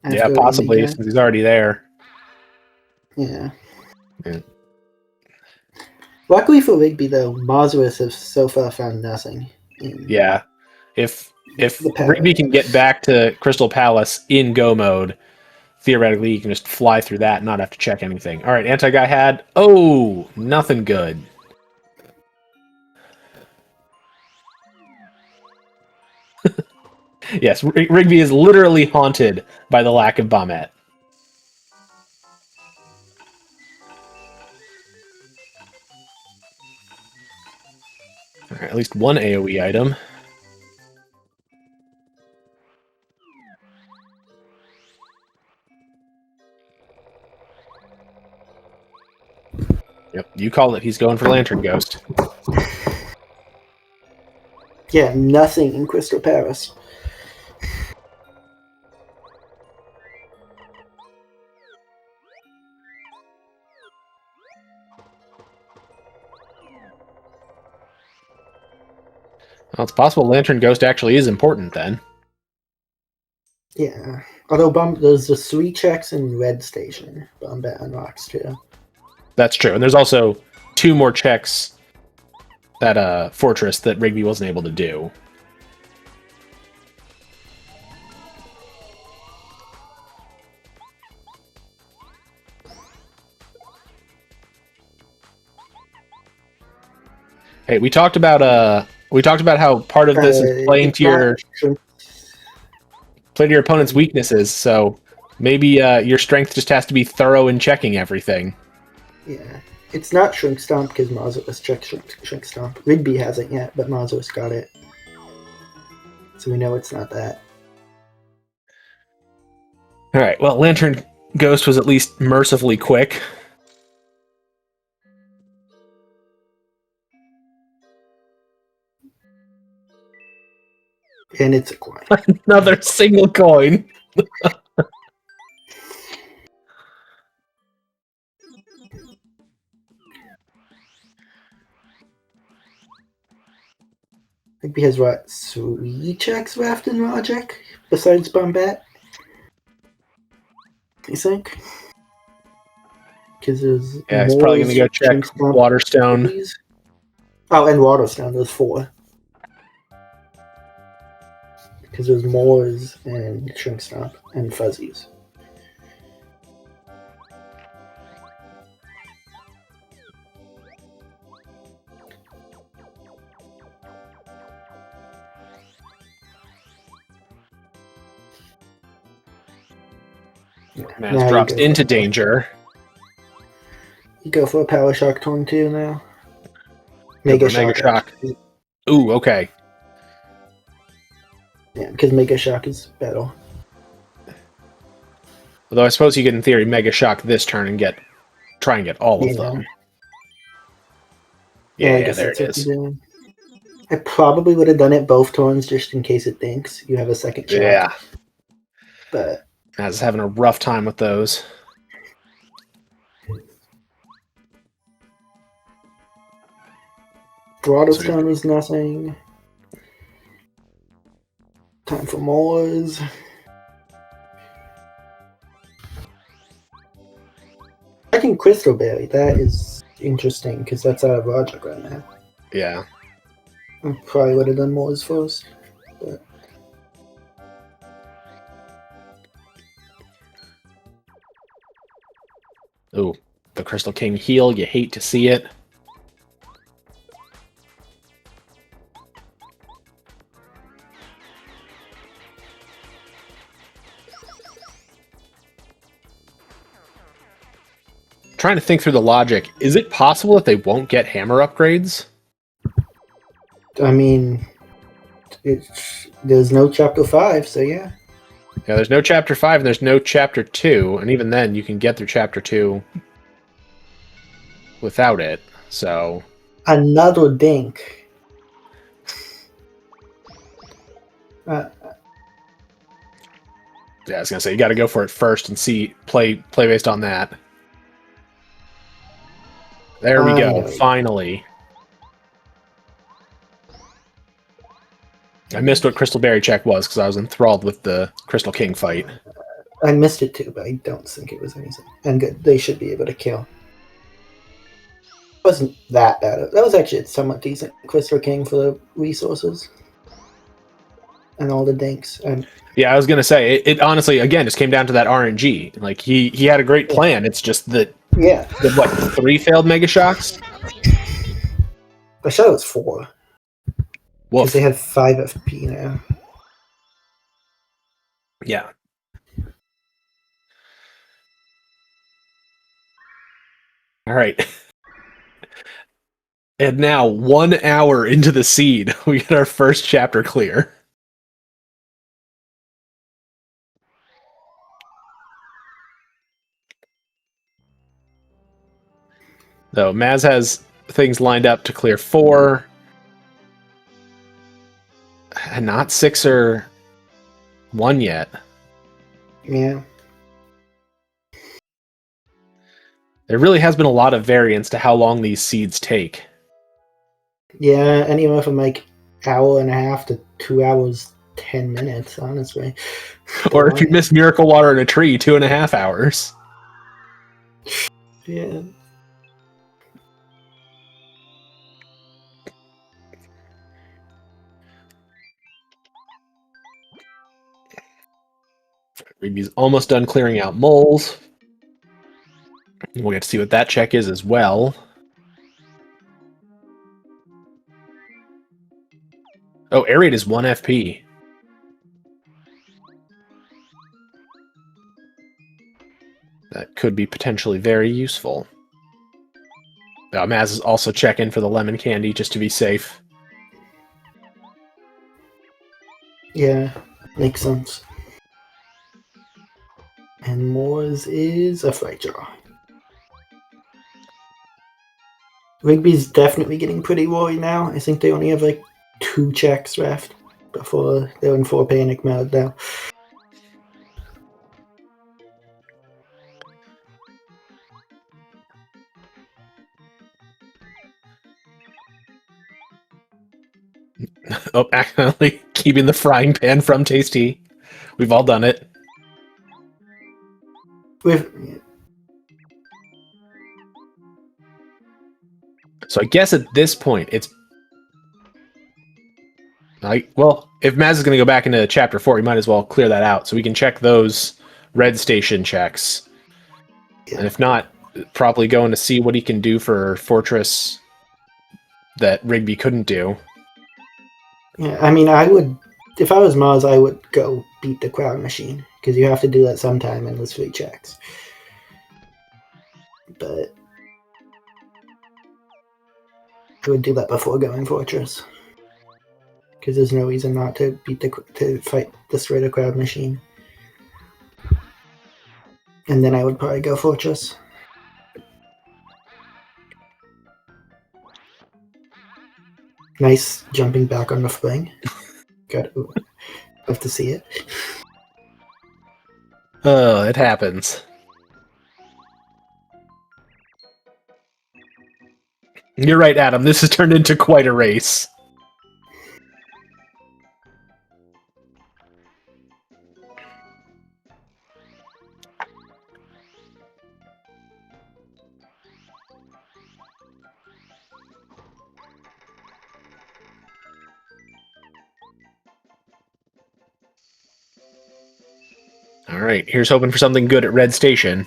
Yeah, possibly, since he's already there. Yeah. Luckily for Rigby, though, Mazarus has so far found nothing. Yeah. If Rigby can get back to Crystal Palace in go mode, theoretically he can just fly through that and not have to check anything. All right, Anti-Guy had... Oh, nothing good. Yes, Rigby is literally haunted by the lack of Bombette. All right, at least 1 AoE item. Yep, you called it. He's going for Lantern Ghost. Yeah, nothing in Crystal Palace. Well, it's possible Lantern Ghost actually is important then. Yeah. Although there's the 3 checks in Red Station. Bombette unlocks too. That's true. And there's also 2 more checks at Fortress that Rigby wasn't able to do. Hey, we talked about how part of this is playing to your opponent's weaknesses, so maybe your strength just has to be thorough in checking everything. Yeah. It's not Shrink Stomp because Mazarus checked Shrink Stomp. Rigby hasn't yet, but Mazarus got it. So we know it's not that. Alright, well, Lantern Ghost was at least mercifully quick. And it's a coin. Another single coin. Rigby has what, 3 checks left in Logic besides Bombette? You think? Because there's he's probably going to go check Waterstone. Oh, and Waterstone. There's 4. Because there's Moors and Shrink Stomp and Fuzzies. Maz Now you drops go into for- danger. You go for a Power Shock turn 2 now. Go for Mega Shock. actually. Ooh, okay. Yeah, because Mega Shock is better. Although I suppose you could, in theory, Mega Shock this turn and try and get all of them. Yeah, I Yeah, guess there it that's what is. you're doing. I probably would have done it both turns just in case it thinks you have a second shock. Yeah. But Maz is having a rough time with those. Broadstone is nothing. Time for Moors. I think Crystal Berry, that is interesting because that's out of logic right now. Yeah. I probably would have done Moors first. But Ooh, the Crystal King heal. You hate to see it. Trying to think through the logic. Is it possible that they won't get hammer upgrades? I mean, there's no Chapter 5, so yeah. Yeah, there's no Chapter 5 and there's no Chapter 2, and even then you can get through Chapter 2 without it, so... Another dink. Yeah, I was gonna say, you gotta go for it first and play based on that. There we go, finally. I missed what Crystal Berry check was because I was enthralled with the Crystal King fight. I missed it too, but I don't think it was anything. And good, they should be able to kill. It wasn't that bad. That was actually a somewhat decent Crystal King for the resources. And all the dinks. And yeah, I was gonna say, it honestly, again, just came down to that RNG. Like, he had a great plan, it's just that... Yeah. The, what, 3 failed Mega Shocks? I thought it was 4. Woof. Because they had 5 FP now. Yeah. All right. And now, 1 hour into the seed, we get our first chapter clear. So, Maz has things lined up to clear 4. And not 6 or 1 yet. Yeah. There really has been a lot of variance to how long these seeds take. Yeah, anywhere from like hour and a half to 2 hours 10 minutes, honestly. Or if you miss Miracle Water in a tree, 2.5 hours. Yeah. Rigby's almost done clearing out moles. We'll get to see what that check is as well. Oh, air raid is 1 FP. That could be potentially very useful. Maz is also checking for the lemon candy just to be safe. Yeah, makes sense. And Moors is a fight draw. Rigby's definitely getting pretty worried now. I think they only have like 2 checks left before they're in 4 panic mode now. Oh, accidentally keeping the frying pan from Tasty. We've all done it. So I guess at this point, it's... well, if Maz is going to go back into Chapter 4, we might as well clear that out so we can check those red station checks. Yeah. And if not, probably going to see what he can do for Fortress that Rigby couldn't do. Yeah, I mean, I would if I was Mars, I would go beat the crowd machine, because you have to do that sometime and there's 3 checks. But I would do that before going Fortress, because there's no reason not to destroy the crowd machine. And then I would probably go Fortress. Nice jumping back on the fling. Love to see it. Oh, it happens. You're right, Adam. This has turned into quite a race. All right, here's hoping for something good at Red Station.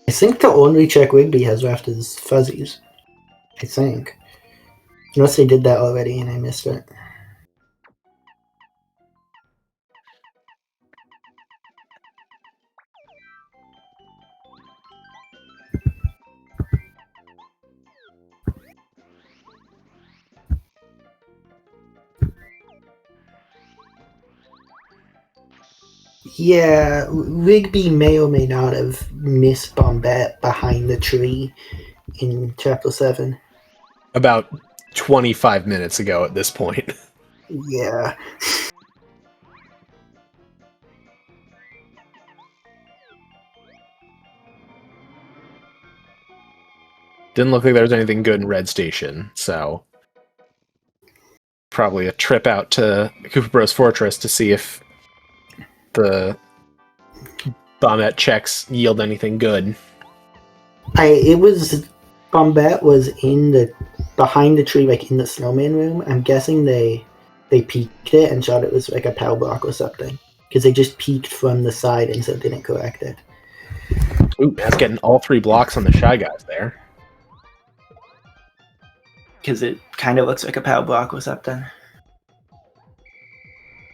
I think the only check Rigby has left is fuzzies. I think. Unless they did that already and I missed it. Yeah, Rigby may or may not have missed Bombette behind the tree in Chapter 7. About 25 minutes ago at this point. Yeah. Didn't look like there was anything good in Red Station, so probably a trip out to Cooper Bros Fortress to see if the Bombette checks yield anything good. Bombette was behind the tree, like in the snowman room. I'm guessing they peeked it and thought it was like a POW block or something, because they just peeked from the side and so didn't correct it. Ooh, that's getting all 3 blocks on the Shy Guys there. Because it kind of looks like a POW block or something.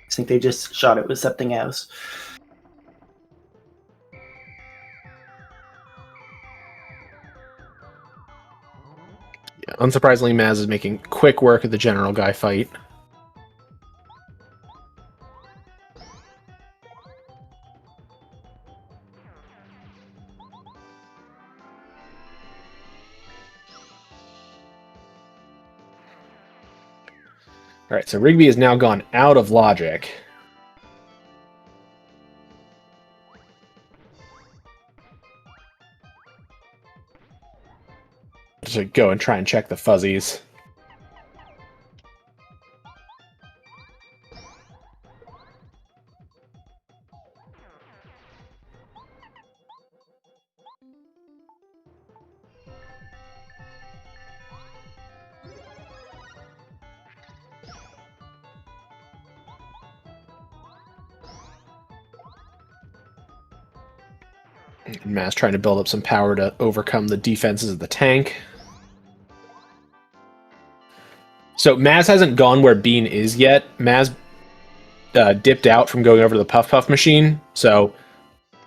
I think they just shot it with something else. Yeah, unsurprisingly, Maz is making quick work of the General Guy fight. Alright, so Rigby has now gone out of logic. To go and try and check the fuzzies. Maz trying to build up some power to overcome the defenses of the tank. So Maz hasn't gone where Bean is yet. Maz dipped out from going over to the Puff Puff machine, so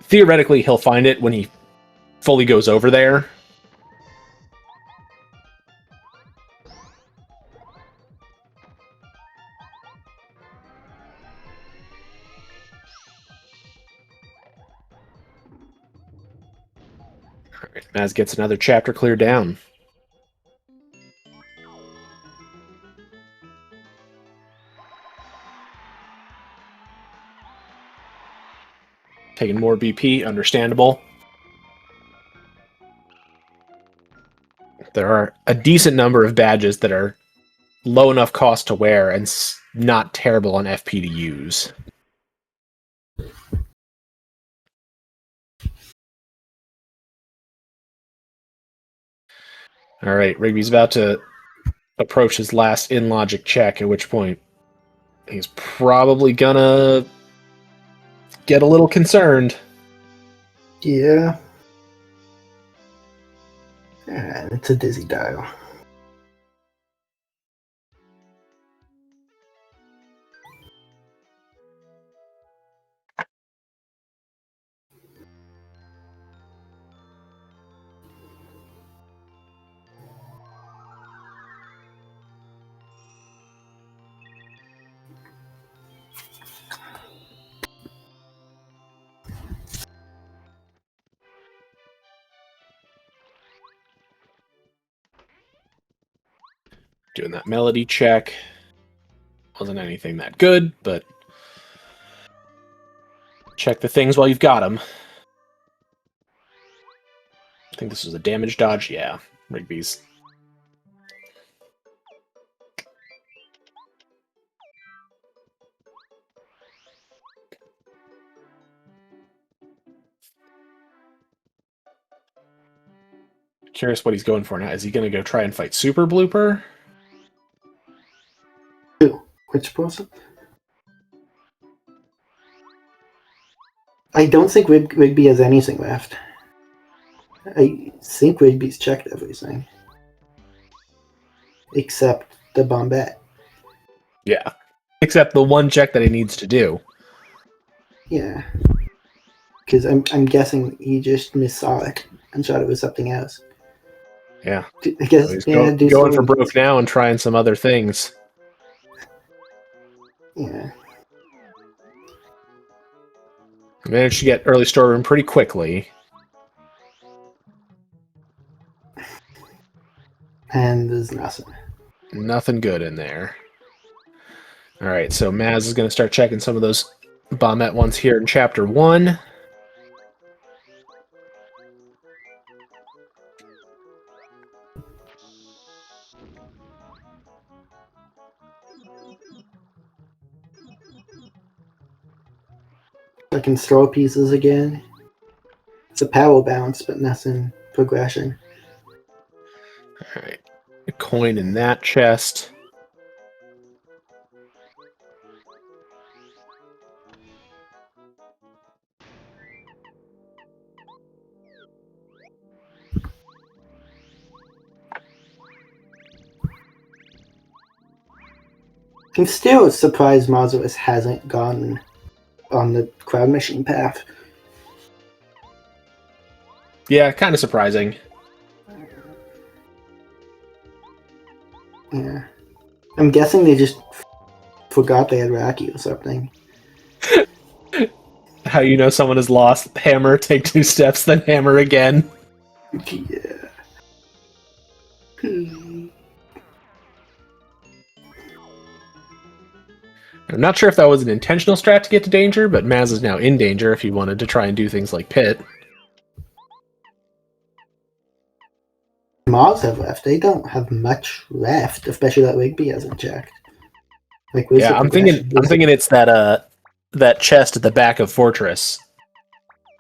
theoretically he'll find it when he fully goes over there. Alright, Maz gets another chapter cleared down. Taking more BP, understandable. There are a decent number of badges that are low enough cost to wear and not terrible on FP to use. Alright, Rigby's about to approach his last in-logic check, at which point he's probably gonna get a little concerned. Yeah. It's a dizzy dial. Doing that melody check. Wasn't anything that good, but check the things while you've got them. I think this was a damage dodge. Yeah, Rigby's. Curious what he's going for now. Is he going to go try and fight Super Blooper? Who? Which person? I don't think Rigby has anything left. I think Rigby's checked everything. Except the Bombette. Yeah. Except the one check that he needs to do. Yeah. Because I'm guessing he just missaw it and thought it was something else. Yeah. I guess, So he's yeah, going for broke now and trying some other things. Yeah. Managed to get early storeroom pretty quickly. And there's nothing. Nothing good in there. Alright, so Maz is going to start checking some of those bombette ones here in Chapter 1. I can throw pieces again. It's a power bounce, but nothing progression. Alright. A coin in that chest. I'm still surprised BLmazarus hasn't gone on the crowd machine path. Yeah, kind of surprising. Yeah. I'm guessing they just forgot they had Rocky or something. How you know someone has lost? Hammer, take 2 steps, then hammer again. Yeah. I'm not sure if that was an intentional strat to get to danger, but Maz is now in danger if he wanted to try and do things like pit. Mars have left. They don't have much left, especially that Rigby hasn't checked. Like, where's Yeah, the I'm progression? thinking it's that chest at the back of Fortress.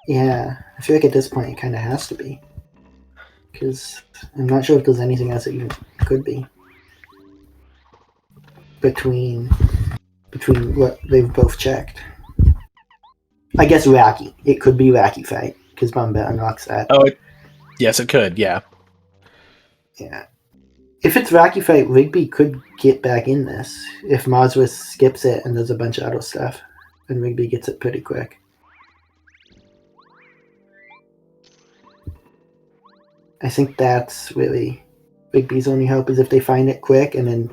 Yeah, I feel like at this point it kind of has to be. Because I'm not sure if there's anything else that even could be. Between what they've both checked. I guess Rocky. It could be Rocky fight, because Bombette unlocks that. Oh, yes, it could, yeah. Yeah. If it's Rocky fight, Rigby could get back in this. If BLmazarus skips it and there's a bunch of other stuff, then Rigby gets it pretty quick. I think that's really Rigby's only hope, is if they find it quick and then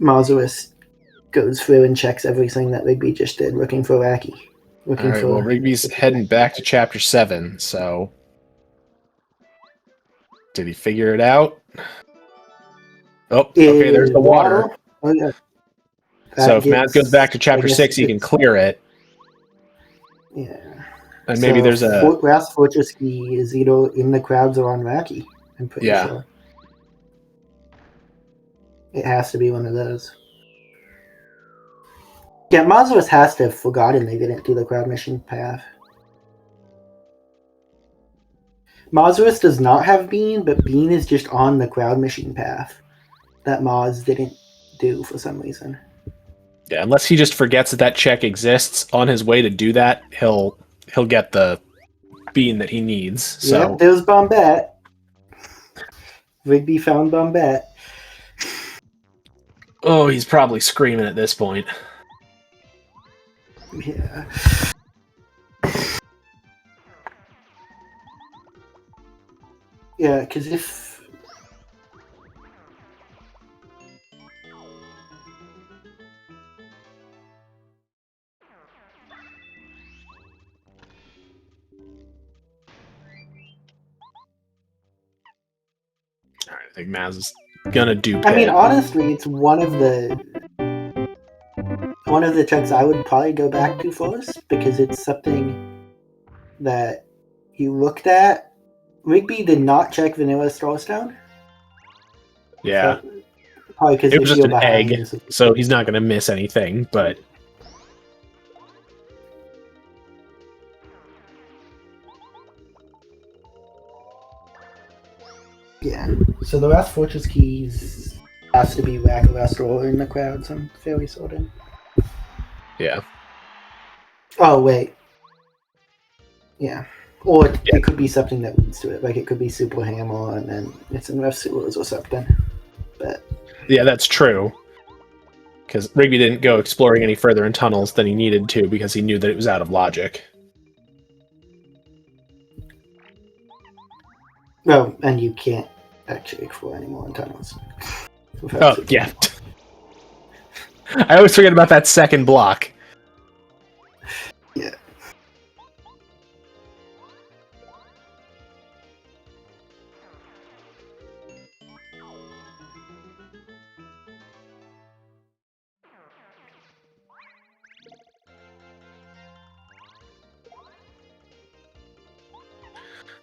BLmazarus goes through and checks everything that Rigby just did, looking for Rocky. Alright, well, Rigby's heading back to Chapter 7, so... Did he figure it out? Oh, okay, there's the water. Oh, yeah. So if Maz goes back to Chapter 6, he can clear it. Yeah. And maybe there's a... Last Fortress key is either in the crowds or on Rocky, I'm pretty sure. It has to be one of those. Yeah, BLmazarus has to have forgotten they didn't do the crowd mission path. BLmazarus does not have Bean, but Bean is just on the crowd machine path that Maz didn't do for some reason. Yeah, unless he just forgets that check exists on his way to do that, he'll get the bean that he needs. So. Yep, there's Bombette. Rigby found Bombette. Oh, he's probably screaming at this point. Yeah. Yeah, because if... Alright, I think Maz is gonna do pit. I mean, honestly, it's one of the checks I would probably go back to first because it's something that you looked at. Rigby did not check Vanilla Starstone. Yeah. So, probably because It they was just feel an behind. egg, so he's not gonna miss anything, but... Yeah. So the last Fortress Keys has to be lackluster in the crowds, I'm fairly certain. Yeah. Oh, wait. Yeah. Or Yeah. it could be something that leads to it. Like, it could be Super Hammer and then it's in Rough Sewers or something. But Yeah, that's true. Because Rigby didn't go exploring any further in tunnels than he needed to because he knew that it was out of logic. oh, and you can't actually explore any more in tunnels. Oh, yeah. I always forget about that second block. Yeah.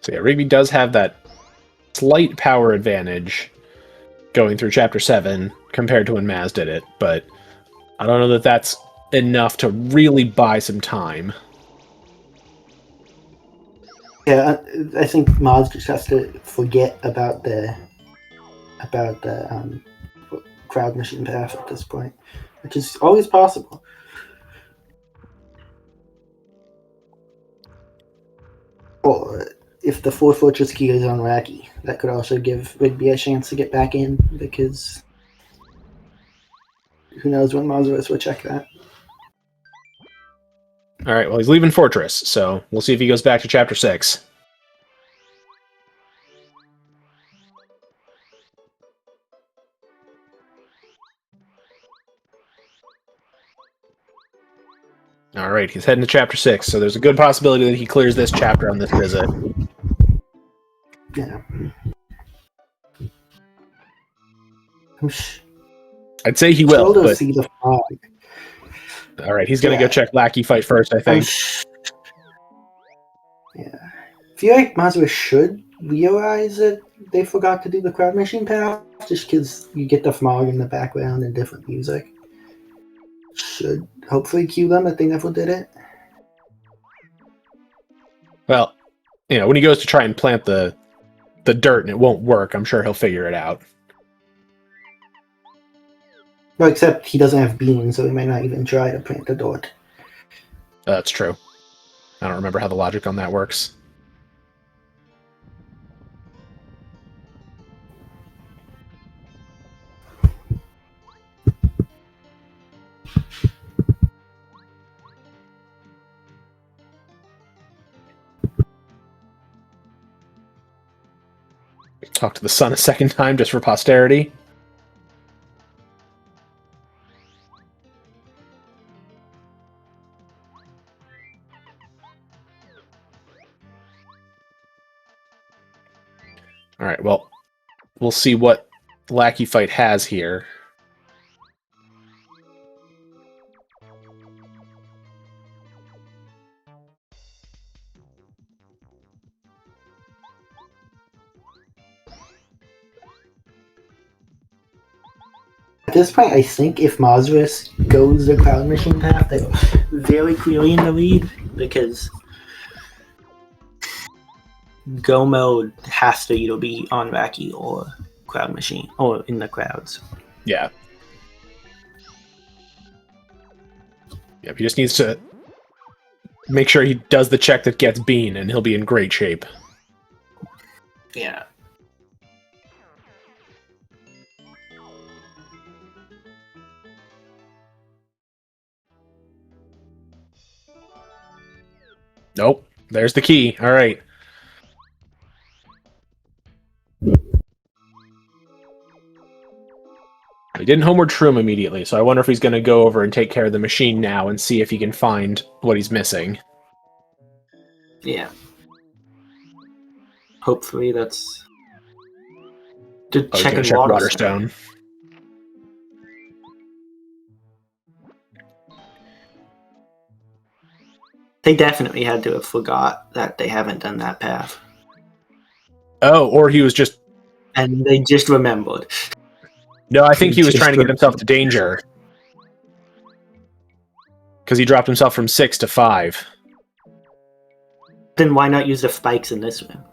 So yeah, Rigby does have that slight power advantage going through Chapter 7 compared to when Maz did it, but I don't know that that's enough to really buy some time. Yeah, I think Maz just has to forget about the crowd machine path at this point, which is always possible. Or if the 4 Fortress key is on Wacky, that could also give Rigby a chance to get back in, because who knows when BLmazarus will check that. Alright, well, he's leaving Fortress, so we'll see if he goes back to Chapter 6. Alright, he's heading to Chapter 6, so there's a good possibility that he clears this chapter on this visit. Yeah. I'd say he will, but... see the fog. Alright, he's gonna go check Lackey fight first, I think. Yeah. I feel like BLmazarus should realize that they forgot to do the crowd machine path, just because you get the fog in the background and different music. Should hopefully cue them that they never did it. Well, you know, when he goes to try and plant the dirt and it won't work, I'm sure he'll figure it out. Well, except he doesn't have beans, so he might not even try to plant the dirt. That's true. I don't remember how the logic on that works. Talk to the sun a second time just for posterity. Alright, well, we'll see what Lackey Fight has here. At this point, I think if BLmazarus goes the crowd machine path, they're very clearly in the lead, because go mode has to either be on Wacky or crowd machine, or in the crowds. Yeah. Yep, he just needs to make sure he does the check that gets Bean, and he'll be in great shape. Yeah. Nope. There's the key. All right. He didn't homeward shroom immediately, so I wonder if he's going to go over and take care of the machine now and see if he can find what he's missing. Yeah. Hopefully that's To Oh, he's check gonna in check Waterstone. Waterstone. They definitely had to have forgot that they haven't done that path. Oh, or he was just... And they just remembered. No, I think he was Just trying to get himself to danger. Because he dropped himself from 6 to 5. Then why not use the spikes in this one?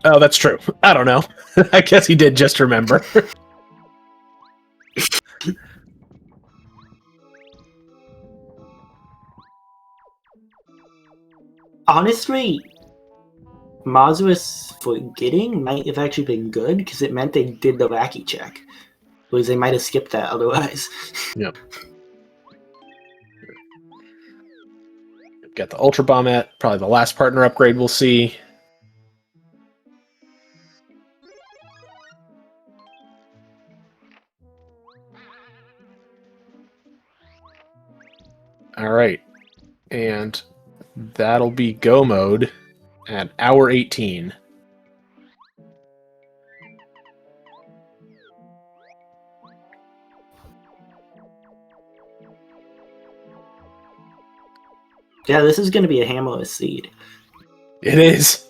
Oh, that's true. I don't know. I guess he did just remember. Honestly, Mazarus forgetting might have actually been good, because it meant they did the wacky check. Because they might have skipped that otherwise. Yep. Got the Ultra Bombette, probably the last partner upgrade we'll see. All right. And that'll be go mode at hour 18. Yeah, this is going to be a hammerless seed. It is.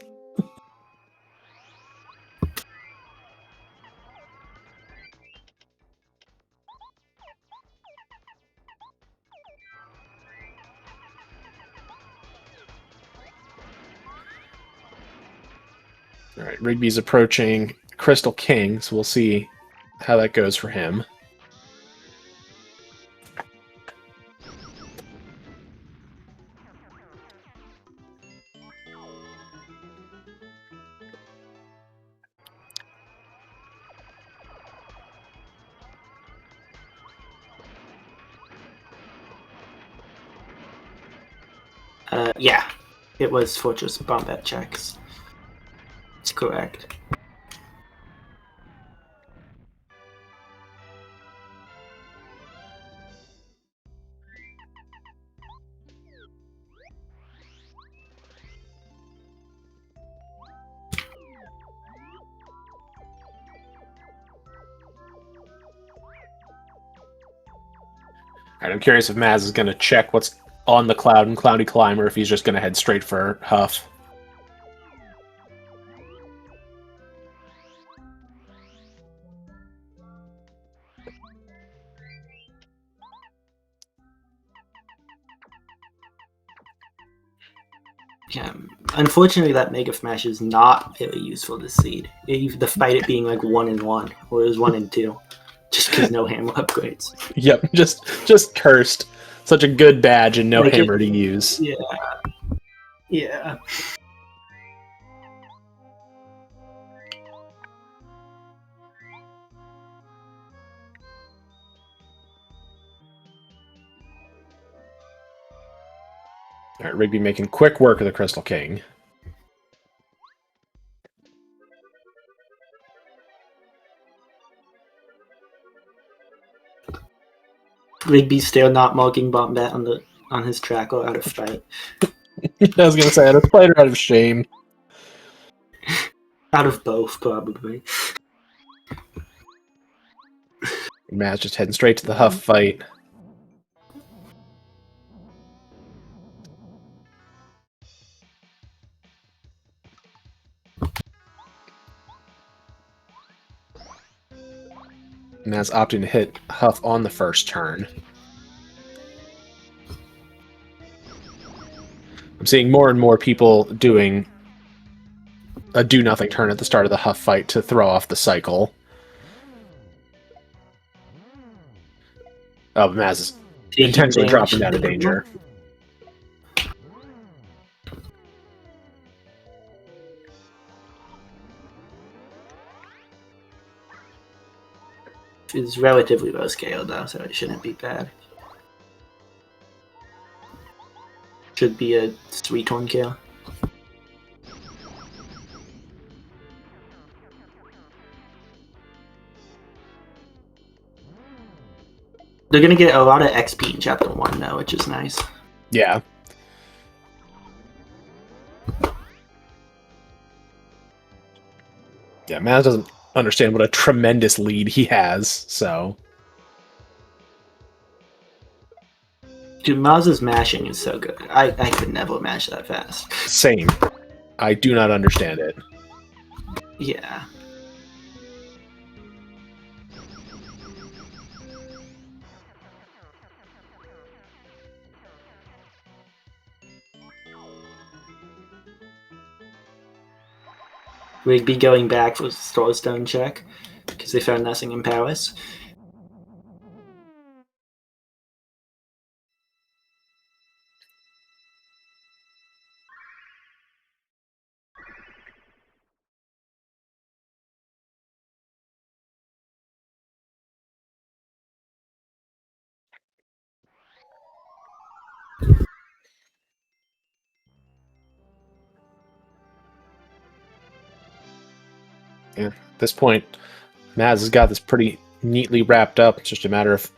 All right, Rigby's approaching Crystal King, so we'll see how that goes for him. Yeah, it was Fortress Bombette checks. It's correct. All right, I'm curious if Maz is going to check what's on the cloud and Cloudy Climber, if he's just going to head straight for Huff. Yeah, unfortunately, that Mega Smash is not very useful this seed. Despite it being like 1 and 1, or it was 1 and 2, just because no hammer upgrades. Yep, just cursed. Such a good badge and no Like hammer to use. Yeah. Yeah. All right, Rigby making quick work of the Crystal King. Rigby's still not marking Bombette on his track or out of spite. I was going to say, out of spite or out of shame. Out of both, probably. Maz just heading straight to the Huff fight. Maz opting to hit Huff on the first turn. I'm seeing more and more people doing a do-nothing turn at the start of the Huff fight to throw off the cycle. Oh, Maz is intentionally dropping down to danger. It's relatively low scale though, so it shouldn't be bad. Should be a 3-turn kill. They're gonna get a lot of XP in Chapter 1 though, which is nice. Yeah. Yeah, Maz understand what a tremendous lead he has. So, Dude, Maz's mashing is so good. I could never mash that fast. same. I do not understand it. Yeah. Rigby going back for Starstone check because they found nothing in Paris. Yeah, at this point, Maz has got this pretty neatly wrapped up. It's just a matter of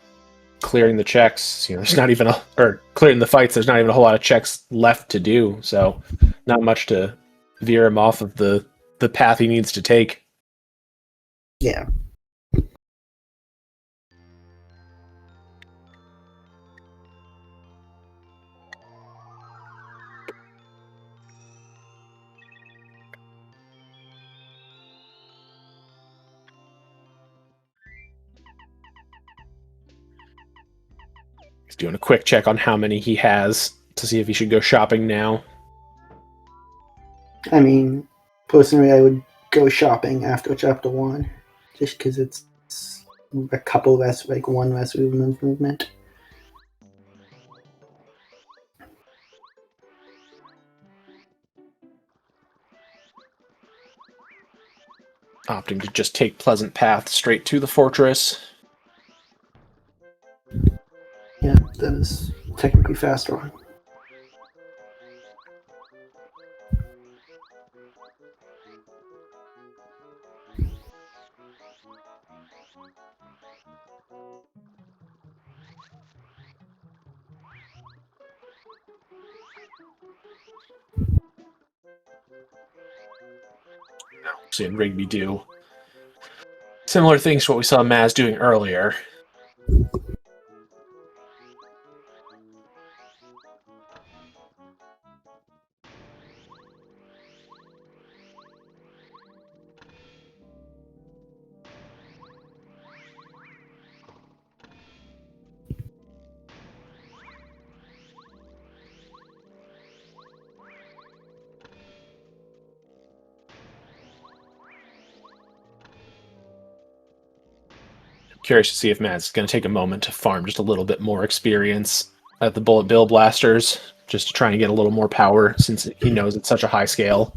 clearing the checks. There's not even or clearing the fights. There's not even a whole lot of checks left to do. So, not much to veer him off of the path he needs to take. Yeah. He's doing a quick check on how many he has to see if he should go shopping now. I mean, personally, I would go shopping after chapter 1, just because it's a couple less, like one less movement. Opting to just take Pleasant Path straight to the fortress. Yeah, that is technically faster. Seeing Rigby do similar things to what we saw Maz doing earlier. Curious to see if Matt's going to take a moment to farm just a little bit more experience at the Bullet Bill Blasters, just to try and get a little more power, since he knows it's such a high scale.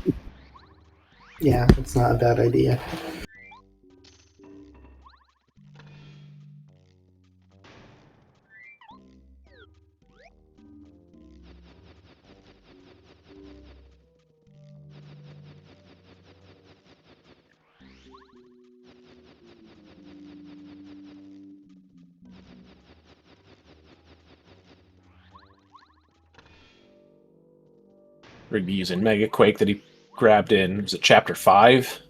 Yeah, it's not a bad idea. Rigby using Mega Quake that he grabbed in, was it Chapter 5?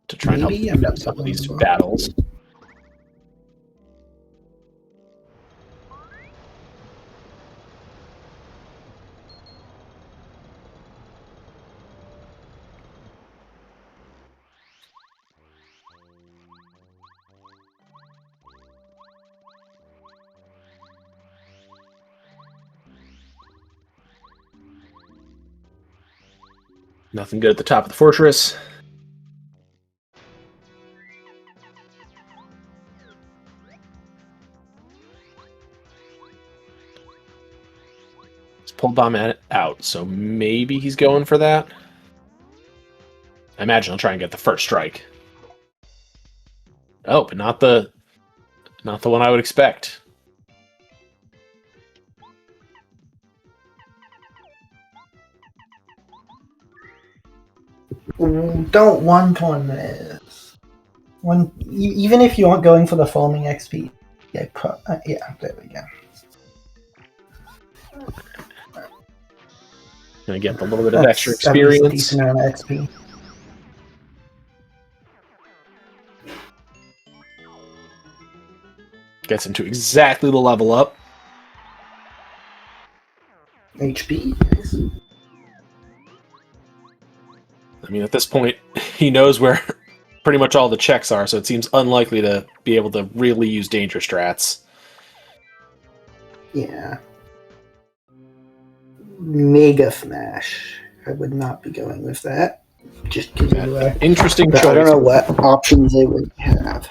To try and help Maybe? speed up some of these battles. Nothing good at the top of the fortress. He's pulled bomb out, so maybe he's going for that. I imagine he'll try and get the first strike. Oh, but not the one I would expect. Don't one-ton this. Even if you aren't going for the farming XP. Yeah, there we go. Gonna get a little bit of extra experience. At least a decent amount of XP. Gets into exactly the level up. HP. Nice. I mean, at this point, he knows where pretty much all the checks are, so it seems unlikely to be able to really use danger strats. Yeah. Mega Smash. I would not be going with that. Just because of the Interesting but choice. I don't know what options they would have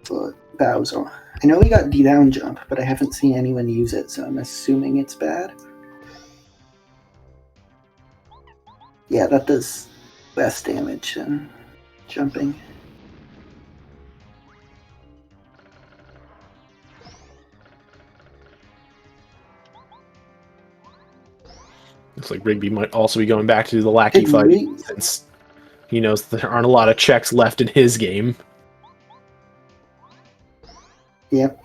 for Bowser. I know we got D-down jump, but I haven't seen anyone use it, so I'm assuming it's bad. Yeah, that does less damage than jumping. Looks like Rigby might also be going back to do the lackey Did fight, we- since he knows there aren't a lot of checks left in his game. Yep.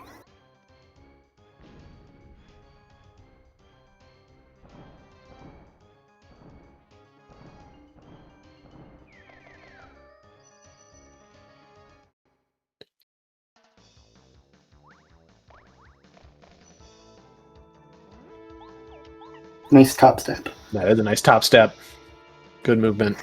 Nice top step. That is a nice top step. Good movement.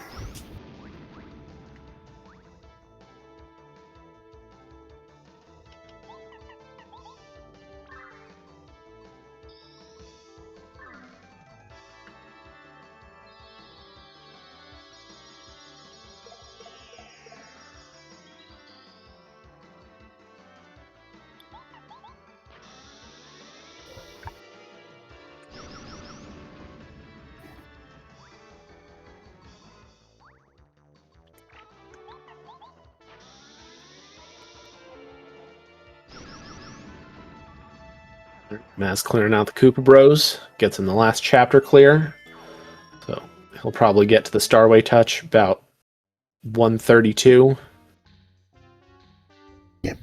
Maz clearing out the Koopa Bros. Gets him the last chapter clear. So he'll probably get to the Starway Touch about 132. Yep.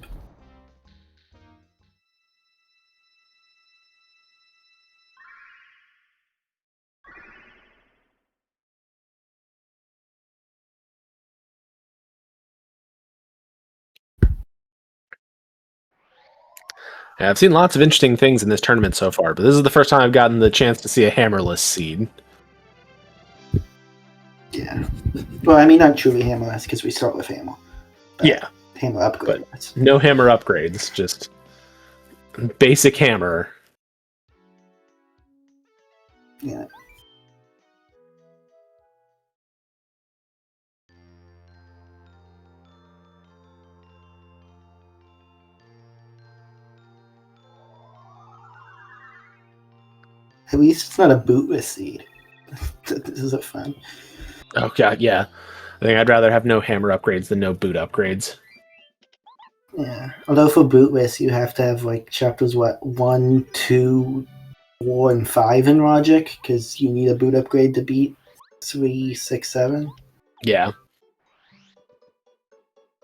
Yeah, I've seen lots of interesting things in this tournament so far, but this is the first time I've gotten the chance to see a hammerless seed. Yeah. Well, I mean, not truly hammerless because we start with hammer. Yeah, Hammer upgrade. no hammer upgrades, just basic hammer. Yeah. At least it's not a bootless seed. This is a fun. Oh god, yeah. I think I'd rather have no hammer upgrades than no boot upgrades. Yeah. Although for bootless, you have to have like chapters 1, 2, 4, and 5 in logic because you need a boot upgrade to beat 3, 6, 7. Yeah.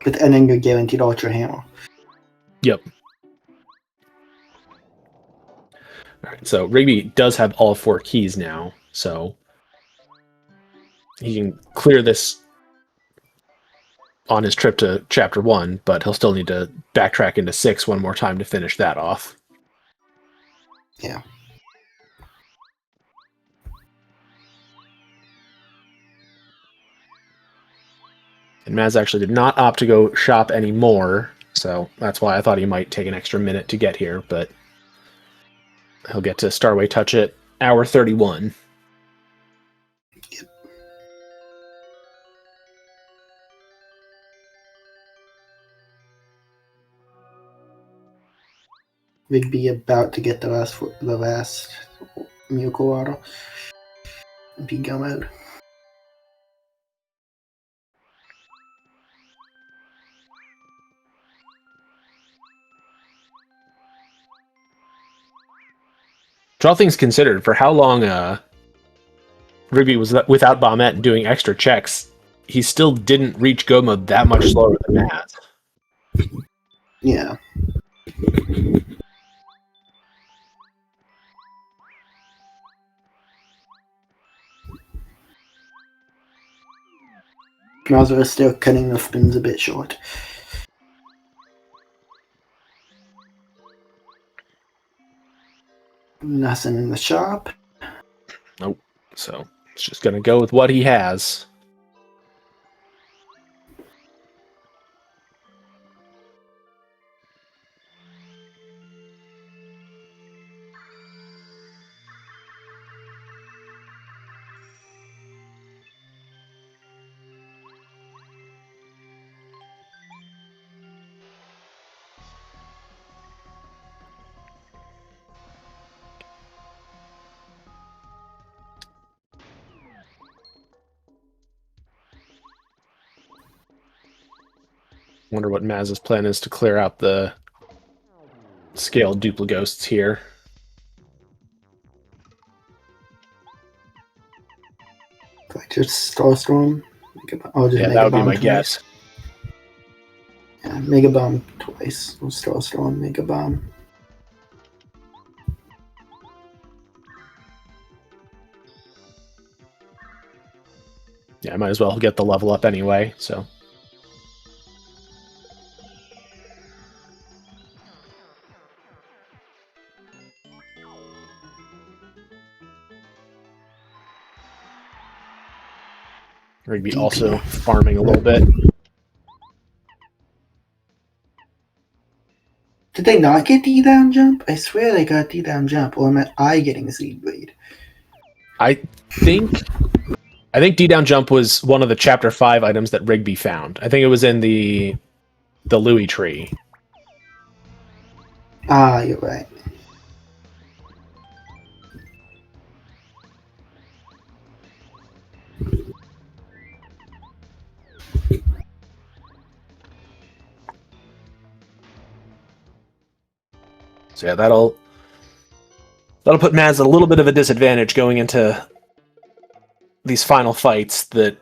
And then you're guaranteed Ultra Hammer. Yep. Alright, so Rigby does have all 4 keys now, so he can clear this on his trip to Chapter 1, but he'll still need to backtrack into 6 one more time to finish that off. Yeah. And Maz actually did not opt to go shop anymore, so that's why I thought he might take an extra minute to get here, but he'll get to Starway Touch at hour 31. Yep. Rigby about to get the last Miracle Auto. If he come out. All things considered, for how long Rigby was without Bombette and doing extra checks, he still didn't reach go mode that much slower than Maz. Yeah. BLmazarus is still cutting the spins a bit short. Nothing in the shop. Nope. So it's just gonna go with what he has. Wonder what Maz's plan is to clear out the scaled duplighosts here. Like just Starstorm. I'll just Yeah, Mega that would be Bomb my twice. guess. Yeah, Mega Bomb twice. Or Starstorm, Mega Bomb. Yeah, I might as well get the level up anyway, so. Rigby also farming a little bit. Did they not get D-down jump? I swear they got D-down jump, or am I getting Seed Blade? I think D-down jump was one of the chapter 5 items that Rigby found. I think it was in the Louis tree. Ah, you're right. So yeah, that'll put Maz at a little bit of a disadvantage going into these final fights, that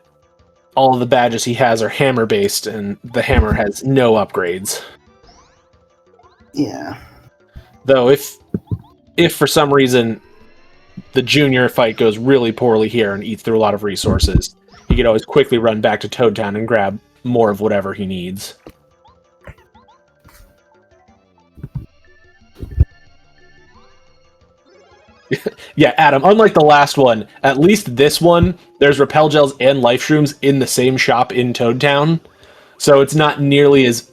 all of the badges he has are hammer based and the hammer has no upgrades. Yeah. Though if for some reason the junior fight goes really poorly here and eats through a lot of resources, he could always quickly run back to Toad Town and grab more of whatever he needs. Yeah, Adam, unlike the last one, at least this one, there's repel gels and life shrooms in the same shop in Toad Town. So it's not nearly as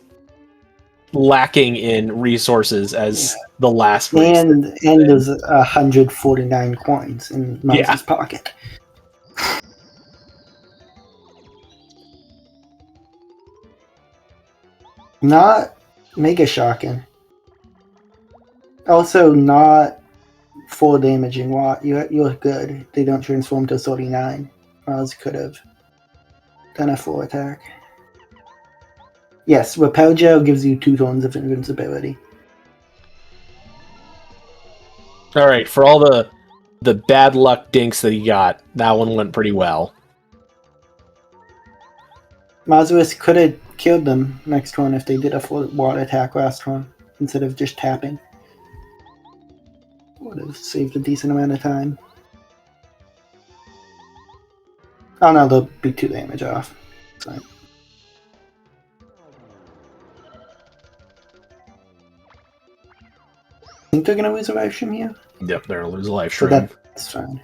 lacking in resources as the last race. And there's 149 coins in Maz's pocket. Not mega shocking. Also, not full damaging. What you're good. They don't transform to 39. Maz could have done a full attack. Yes, Repel Gel gives you 2 turns of invincibility. Alright, for all the bad luck dinks that he got, that one went pretty well. Mazarus could have killed them next turn if they did a full water attack last turn, instead of just tapping. Would have saved a decent amount of time. Oh no, they'll be 2 damage off. So. I think they're gonna lose a life stream here. Yep, they're gonna lose a life So stream. that's fine.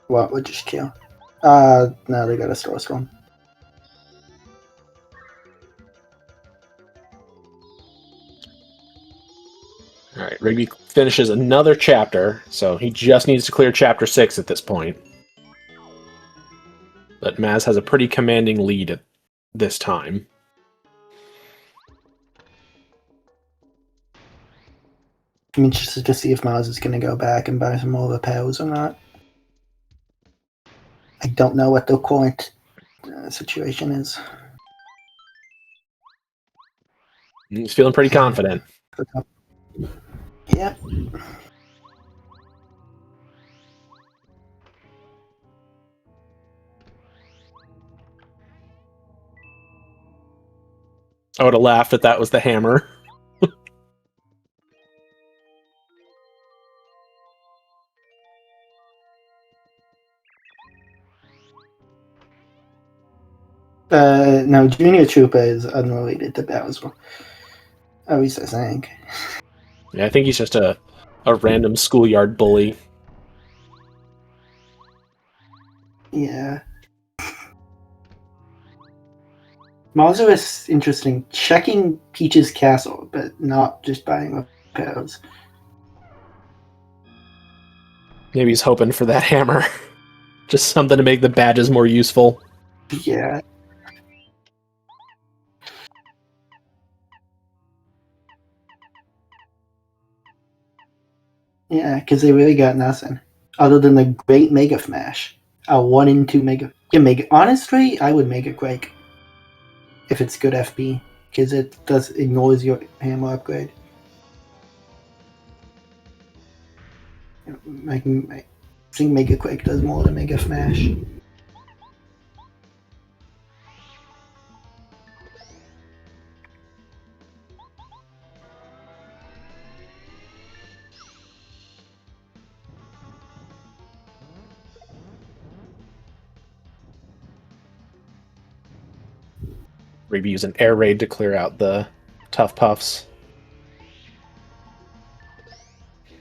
What would just kill? No, they got a Starstorm. Alright, Rigby finishes another chapter, so he just needs to clear chapter 6 at this point. But Maz has a pretty commanding lead at this time. I'm interested to see if Maz is going to go back and buy some more repels or not. I don't know what the current situation is. He's feeling pretty confident. Yeah. I would have laughed if that was the hammer. No, Junior Trooper is unrelated to Bowser. At least I think. Yeah, I think he's just a random schoolyard bully. Yeah. Mazarus, interesting. Checking Peach's castle, but not just buying repairs. Maybe he's hoping for that hammer. Just something to make the badges more useful. Yeah. Yeah, because they really got nothing. Other than the great Mega Smash. A 1 in 2 Mega... Yeah, honestly, I would Mega Quake. If it's good FP. Because it ignores your hammer upgrade. I think Mega Quake does more than Mega Smash. Maybe use an air raid to clear out the tough puffs.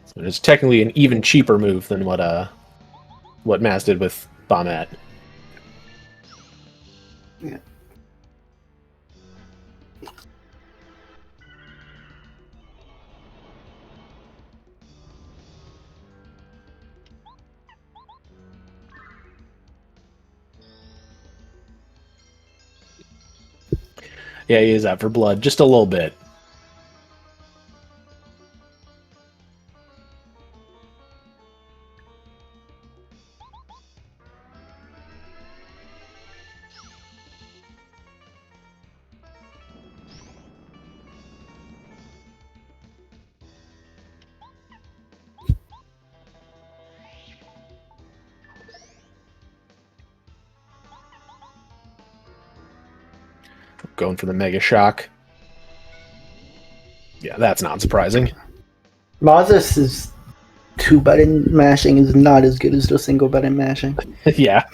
So it's technically an even cheaper move than what Maz did with Bombette. Yeah. Yeah, he is out for blood, just a little bit. Going for the Mega Shock. Yeah, that's not surprising. Mazarus' 2-button mashing is not as good as the single-button mashing. Yeah.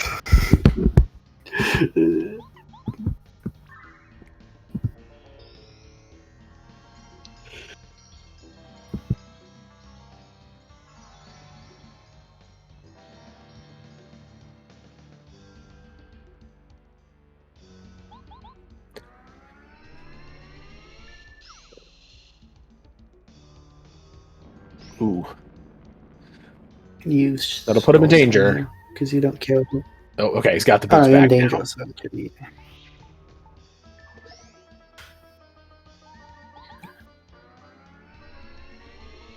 Ooh. That'll put him in danger. Because you don't care. Oh, okay, he's got the Oh, boots you're in back danger, now. so it could be.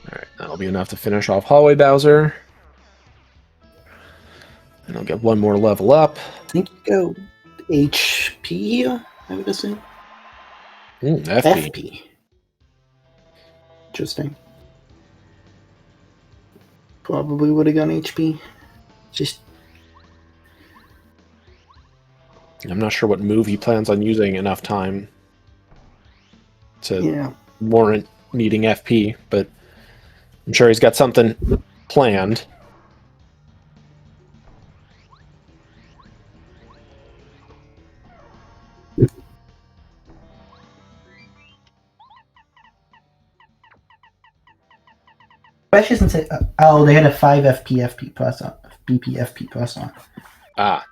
Alright, that'll be enough to finish off Hallway Bowser. And I'll get one more level up. I think you go HP here, I would assume. FP. FP. Interesting. Probably would have gone HP. Just I'm not sure what move he plans on using enough time to warrant needing FP, but I'm sure he's got something planned. especially since they had a 5 FP plus on BP FP plus on. Ah.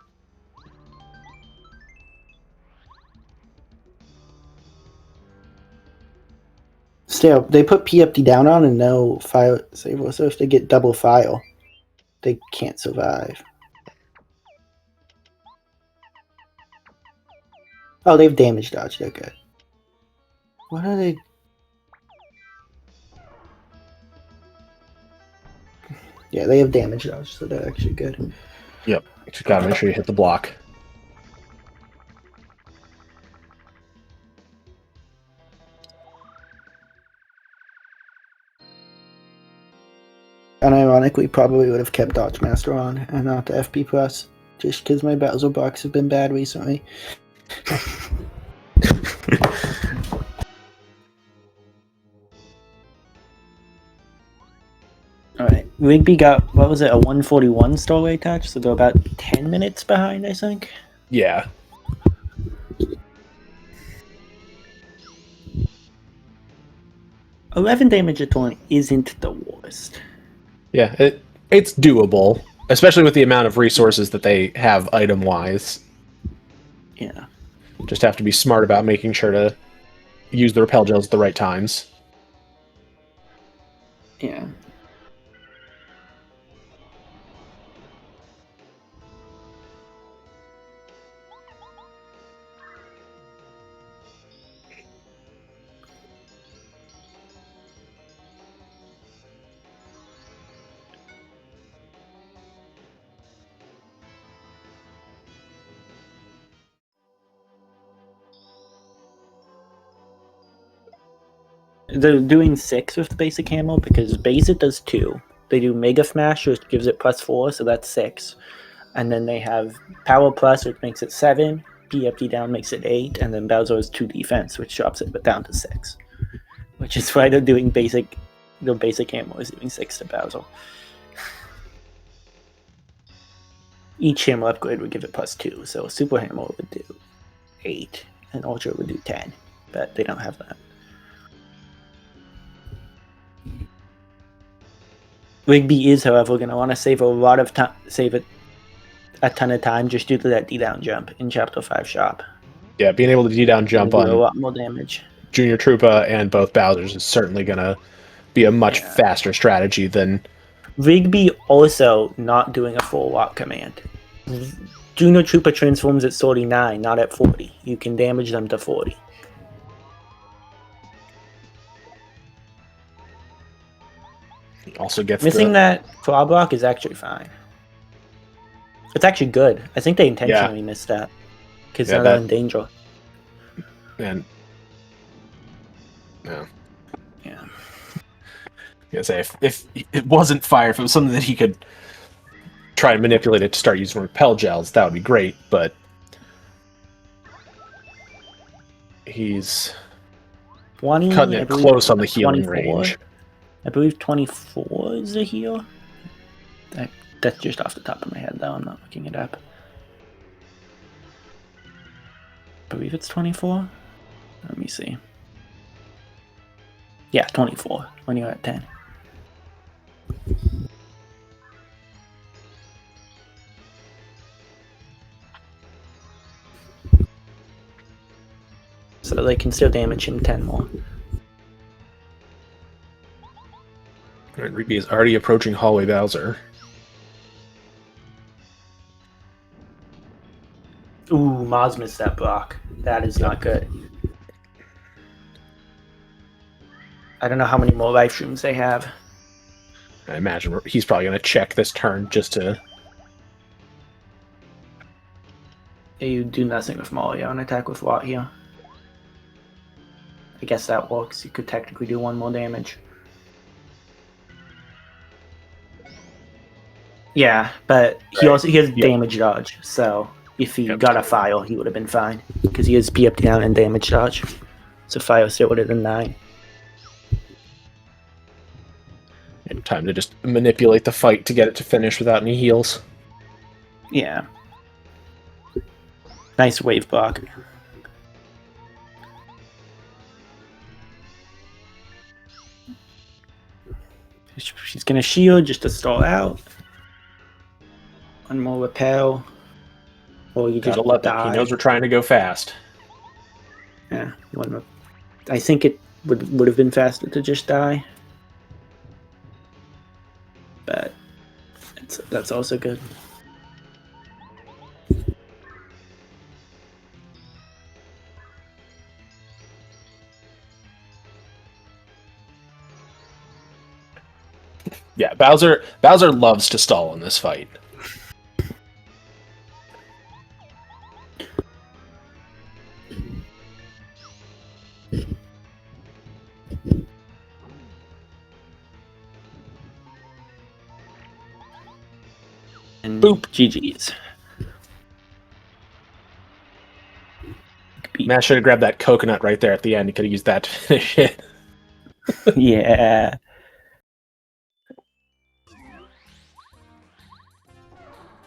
Still, they put PFD down on and no file saver, so if they get double file, they can't survive. Oh, they have damage dodge, they're good. What are they? Yeah, they have damage dodge, so they're actually good. Yep. Just gotta make sure you hit the block. And ironically, probably would have kept Dodge Master on and not the FP Plus, just because my Bowser box have been bad recently. Alright, Rigby got, what was it, a 141 stall rate touch, so they're about 10 minutes behind, I think. Yeah. $11 damage a turn isn't the worst. Yeah, it's doable, especially with the amount of resources that they have item-wise. Yeah. Just have to be smart about making sure to use the repel gels at the right times. Yeah. They're doing 6 with the basic ammo because basic does 2. They do Mega Smash, which gives it +4, so that's 6. And then they have Power Plus, which makes it 7. PFD down makes it 8, and then Bowser has 2 defense, which drops it down to 6. Which is why they're doing basic. The basic ammo is doing 6 to Bowser. Each hammer upgrade would give it +2, so Super Hammer would do 8, and Ultra would do 10, but they don't have that. Rigby is, however, going to want to save a lot of time, a ton of time just due to that D-down jump in Chapter 5 shop. Yeah, being able to D-down jump on a lot more damage. Junior Troopa and both Bowsers is certainly going to be a much faster strategy than... Rigby also not doing a full walk command. Junior Troopa transforms at 39, not at 40. You can damage them to 40. Also gets missing that claw block is actually fine. It's actually good. I think they intentionally missed that because now they're in danger. And yeah, yeah. I say if it wasn't fire, if it was something that he could try and manipulate it to start using repel gels, that would be great. But he's 20, cutting it close on the healing range. I believe 24 is a heal. That's just off the top of my head, though. I'm not looking it up. I believe it's 24. Let me see. Yeah, 24 when you're at 10. So they can still damage him 10 more. Alright, Rigby is already approaching Hallway Bowser. Ooh, Maz missed that block. That is not good. I don't know how many more life streams they have. I imagine he's probably going to check this turn just to... Yeah, you do nothing with Mario and attack with what here? I guess that works. You could technically do 1 more damage. Yeah, but he has damage dodge, so if he got a fire, he would have been fine. Because he has PF down and damage dodge. So fire still would have been 9. And time to just manipulate the fight to get it to finish without any heals. Yeah. Nice wave block. She's going to shield just to stall out. 1 more repel. Or you just die. He knows we're trying to go fast. Yeah. I think it would have been faster to just die. But that's also good. Yeah, Bowser loves to stall in this fight. And boop, GG's. Matt should have grabbed that coconut right there at the end. He could have used that to finish it. Yeah.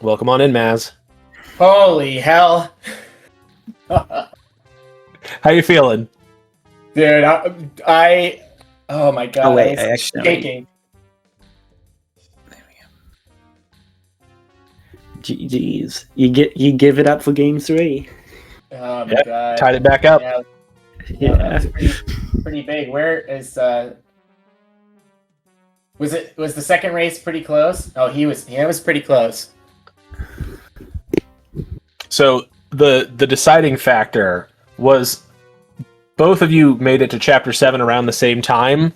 Welcome on in, Maz. Holy hell. How you feeling? Dude, oh my god, Oh wait, I I was actually shaking. GG's. You give it up for game 3. Oh my Yep, god. tied it back up. Yeah, Yeah. that was pretty big. Where is was the second race pretty close? Oh, it was pretty close. So the deciding factor was both of you made it to chapter 7 around the same time.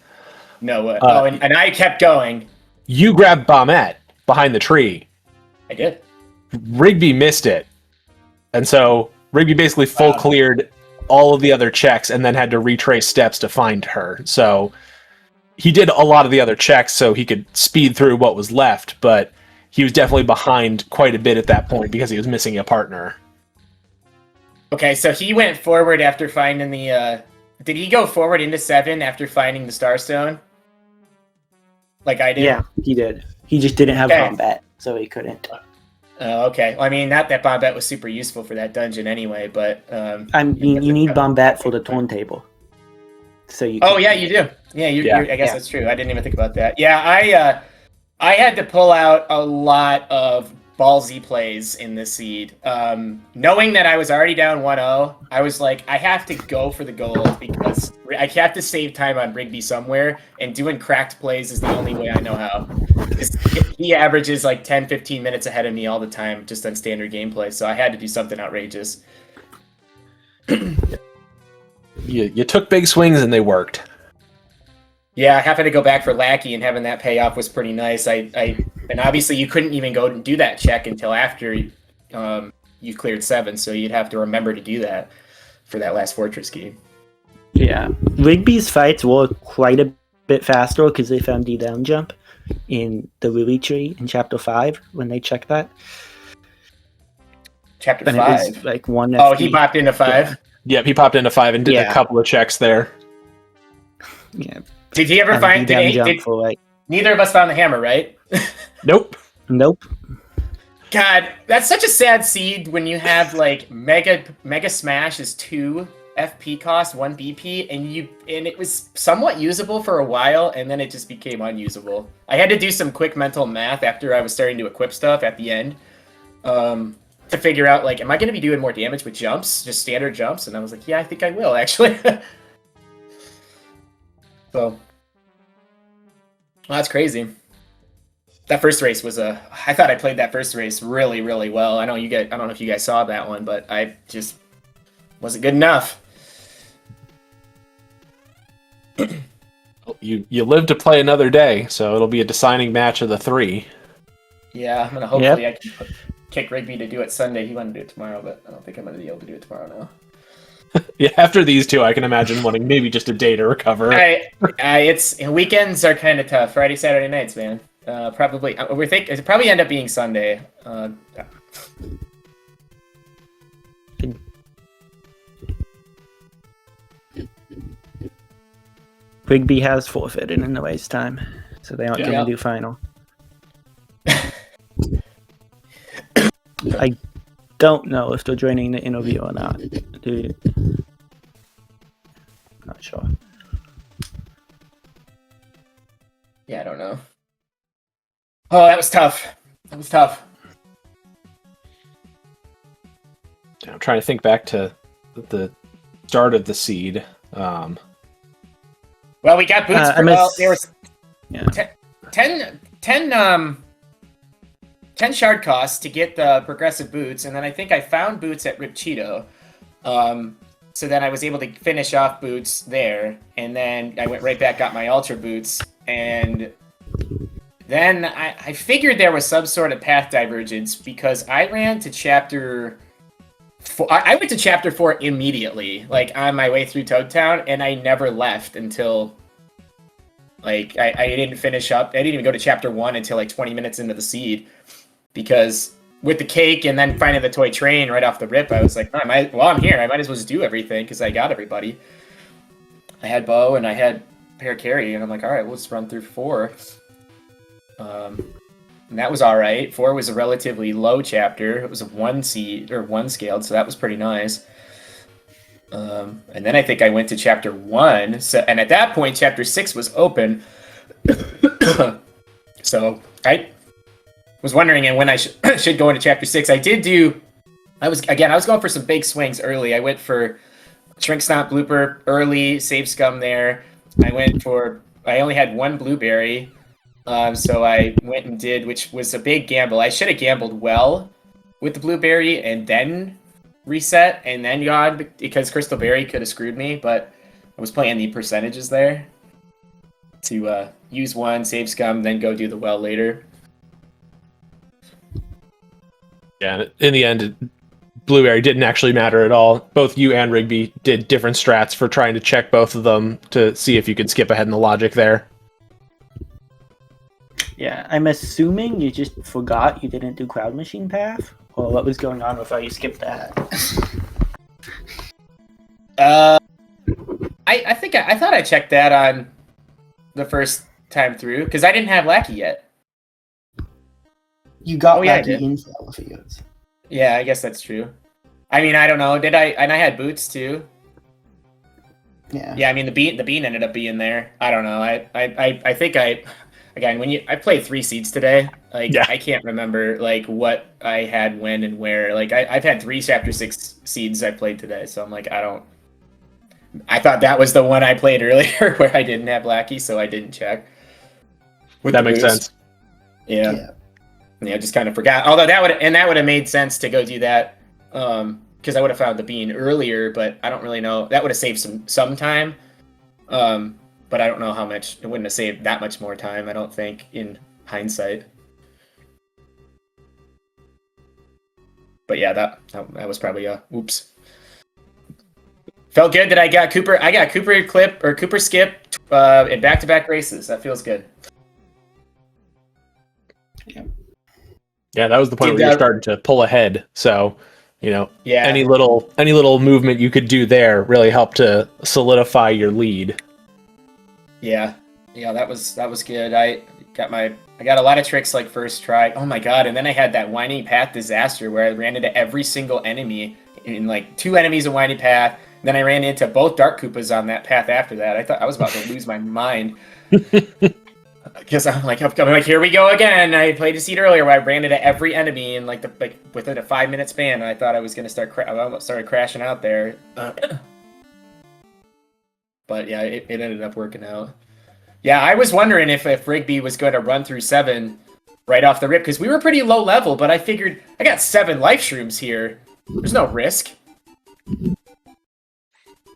No, and I kept going. You grabbed Bombette behind the tree. I did. Rigby missed it. And so Rigby basically full cleared all of the other checks and then had to retrace steps to find her. So he did a lot of the other checks so he could speed through what was left, but he was definitely behind quite a bit at that point because he was missing a partner. Okay, so he went forward after finding the did he go forward into 7 after finding the Starstone? Like I did? Yeah, he did. He just didn't have Okay. combat, so he couldn't. Oh, okay. Well, I mean, not that Bombette was super useful for that dungeon anyway, but I mean, you need Bombette for the turntable. So you. Oh yeah, you do. Yeah, I guess that's true. I didn't even think about that. Yeah, I had to pull out a lot of ballsy plays in this seed. Knowing that I was already down 1-0, I was like, I have to go for the gold because I have to save time on Rigby somewhere, and doing cracked plays is the only way I know how. He averages like 10, 15 minutes ahead of me all the time just on standard gameplay, so I had to do something outrageous. You took big swings and they worked. Yeah, having to go back for Lackey and having that payoff was pretty nice. And obviously you couldn't even go and do that check until after you cleared 7, so you'd have to remember to do that for that last fortress key. Yeah, Rigby's fights were quite a bit faster because they found the down jump in the Lily tree in chapter 5 when they checked that. Chapter And 5. it was like 1. Oh, he popped into 5. Yeah. Yep, he popped into 5 and did a Yeah. couple of checks there. Yeah. Did he ever And find? the down Did, jump for like. neither of us found the hammer, right? Nope. Nope. God, that's such a sad seed when you have like Mega Smash is 2 FP cost, 1 BP, and it was somewhat usable for a while, and then it just became unusable. I had to do some quick mental math after I was starting to equip stuff at the end, to figure out like, am I going to be doing more damage with jumps, just standard jumps? And I was like, yeah, I think I will actually. So, well, that's crazy. That first race was I thought I played that first race really, really well. I don't know if you guys saw that one, but I just wasn't good enough. You live to play another day, so it'll be a deciding match of the 3. Yeah, I'm gonna hopefully I can kick Rigby to do it Sunday. He wanted to do it tomorrow, but I don't think I'm gonna be able to do it tomorrow now. Yeah, after these 2, I can imagine wanting maybe just a day to recover. It's weekends are kind of tough. Friday, Saturday nights, man. Probably we think it'll probably end up being Sunday. Rigby has forfeited in the waste time, so they aren't Yeah. going to do final. I don't know if they're joining the interview or not. Not sure. Yeah, I don't know. Oh, that was tough. That was tough. I'm trying to think back to the start of the seed. Well, we got boots for there was 10 shard costs to get the progressive boots, and then I think I found boots at Rip Cheeto. So then I was able to finish off boots there, and then I went right back, got my ultra boots, and then I figured there was some sort of path divergence because I ran to chapter 4. I went to chapter 4 immediately, like on my way through Toad Town, and I never left until like I didn't finish up. I didn't even go to chapter 1 until like 20 minutes into the seed, because with the cake and then finding the toy train right off the rip, I was like, oh, I'm here. I might as well just do everything because I got everybody. I had Bo and I had Paracarry, and I'm like, all right, we'll just run through 4. And that was all right. 4 was a relatively low chapter. It was a 1 seed or 1 scaled, so that was pretty nice. And then I think I went to chapter 1. So, and at that point, chapter 6 was open. So I was wondering when I should go into chapter 6. I was going for some big swings early. I went for Shrink Stomp Blooper early, save scum there. I only had one blueberry. So I went and did, which was a big gamble. I should have gambled well with the blueberry and then reset and then gone, because Crystal Berry could have screwed me, but I was playing the percentages there to use one, save scum, then go do the well later. Yeah, in the end, blueberry didn't actually matter at all. Both you and Rigby did different strats for trying to check both of them to see if you could skip ahead in the logic there. Yeah, I'm assuming you just forgot you didn't do Crowd Machine Path, or what was going on before you skipped that? I thought I checked that on the first time through, because I didn't have Lackey yet. You got I Lackey did. in Flower Fields. Yeah, I guess that's true. I mean, I don't know. Did I? And I had boots too. Yeah. Yeah, I mean the bean ended up being there. I don't know. I think again, I played 3 seeds today. Like, Yeah. I can't remember like what I had when and where. Like I've had 3 chapter 6 seeds I played today, so I'm like, I thought that was the one I played earlier where I didn't have Lackey, so I didn't check. That makes sense. Yeah. Yeah, just kind of forgot. Although that would have made sense to go do that, because I would have found the bean earlier, but I don't really know. That would have saved some time. But I don't know how much. It wouldn't have saved that much more time, I don't think, in hindsight. But yeah, that was probably a oops. Felt good that I got Cooper. I got Cooper clip or Cooper skip in back-to-back races. That feels good. Yeah, that was the point where you're starting to pull ahead. So, yeah, any little movement you could do there really helped to solidify your lead. Yeah, that was good. I got a lot of tricks like first try. Oh my god! And then I had that winding path disaster where I ran into every single enemy in like 2 enemies a winding path. Then I ran into both Dark Koopas on that path after that. I thought I was about to lose my mind. Because I'm like, here we go again. I played a seed earlier where I ran into every enemy in like within a 5-minute span, and I thought I was gonna I almost started crashing out there. But yeah, it ended up working out. Yeah, I was wondering if Rigby was going to run through 7 right off the rip, because we were pretty low level, but I figured I got 7 life shrooms here. There's no risk.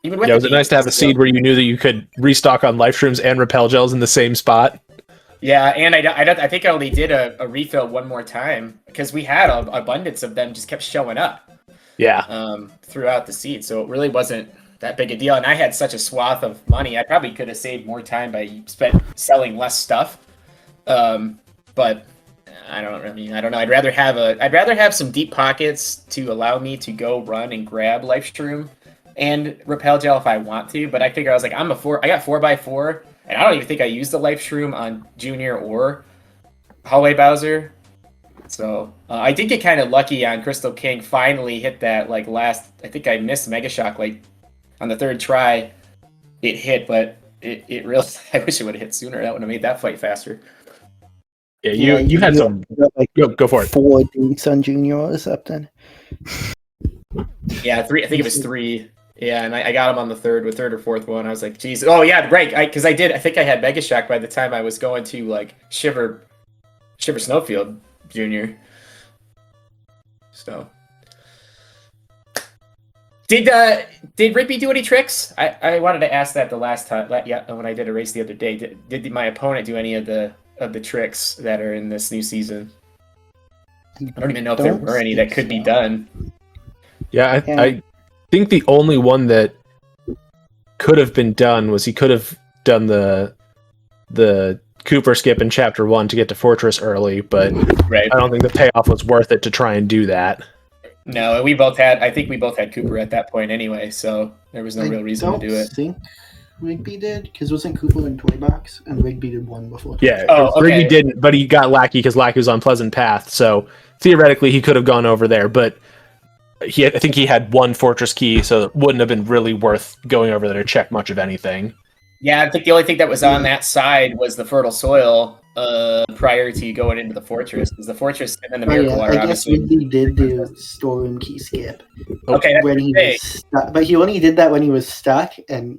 Even with was it nice to have a seed where you knew that you could restock on life shrooms and repel gels in the same spot? Yeah, and I think I only did a refill one more time, because we had an abundance of them, just kept showing up. Yeah. Throughout the seed, so it really wasn't that big a deal. And I had such a swath of money, I probably could have saved more time by selling less stuff. But I don't know. I'd rather have some deep pockets to allow me to go run and grab life shroom and repel gel if I want to. But I figure I was like, I got 4x4, and I don't even think I used the life shroom on Junior or Hallway Bowser. So I did get kind of lucky on Crystal King. Finally hit that like last. I think I missed Mega Shock like on the 3rd try. It hit, but it really. I wish it would have hit sooner. That would have made that fight faster. Yeah, you had some. Like go for it. 4 dinks on Junior or something. Yeah, 3. I think it was 3. Yeah, and I got him on the 3rd or 4th one. I was like, geez. Oh yeah, right. Because I think I had Mega Shock by the time I was going to like Shiver Snowfield Junior. So did Rigby do any tricks? I wanted to ask that the last time. Yeah, when I did a race the other day, did my opponent do any of the tricks that are in this new season? I don't even know if there were any that could be done. Yeah, I think the only one that could have been done was he could have done the Cooper skip in Chapter 1 to get to Fortress early, but right. I don't think the payoff was worth it to try and do that. No, I think we both had Cooper at that point anyway, so there was no real reason to do it. I think Rigby did, because wasn't Cooper in Toy Box, and Rigby did one before. Yeah, okay. Rigby didn't, but he got Lackey because Lackey was on Pleasant Path, so theoretically he could have gone over there, but I think he had one fortress key, so it wouldn't have been really worth going over there to check much of anything. Yeah, I think the only thing that was on that side was the fertile soil prior to going into the fortress. Because the fortress and then the miracle water, I guess obviously. Rigby did do storeroom key skip. Okay, that's When he was stuck, but he only did that when he was stuck and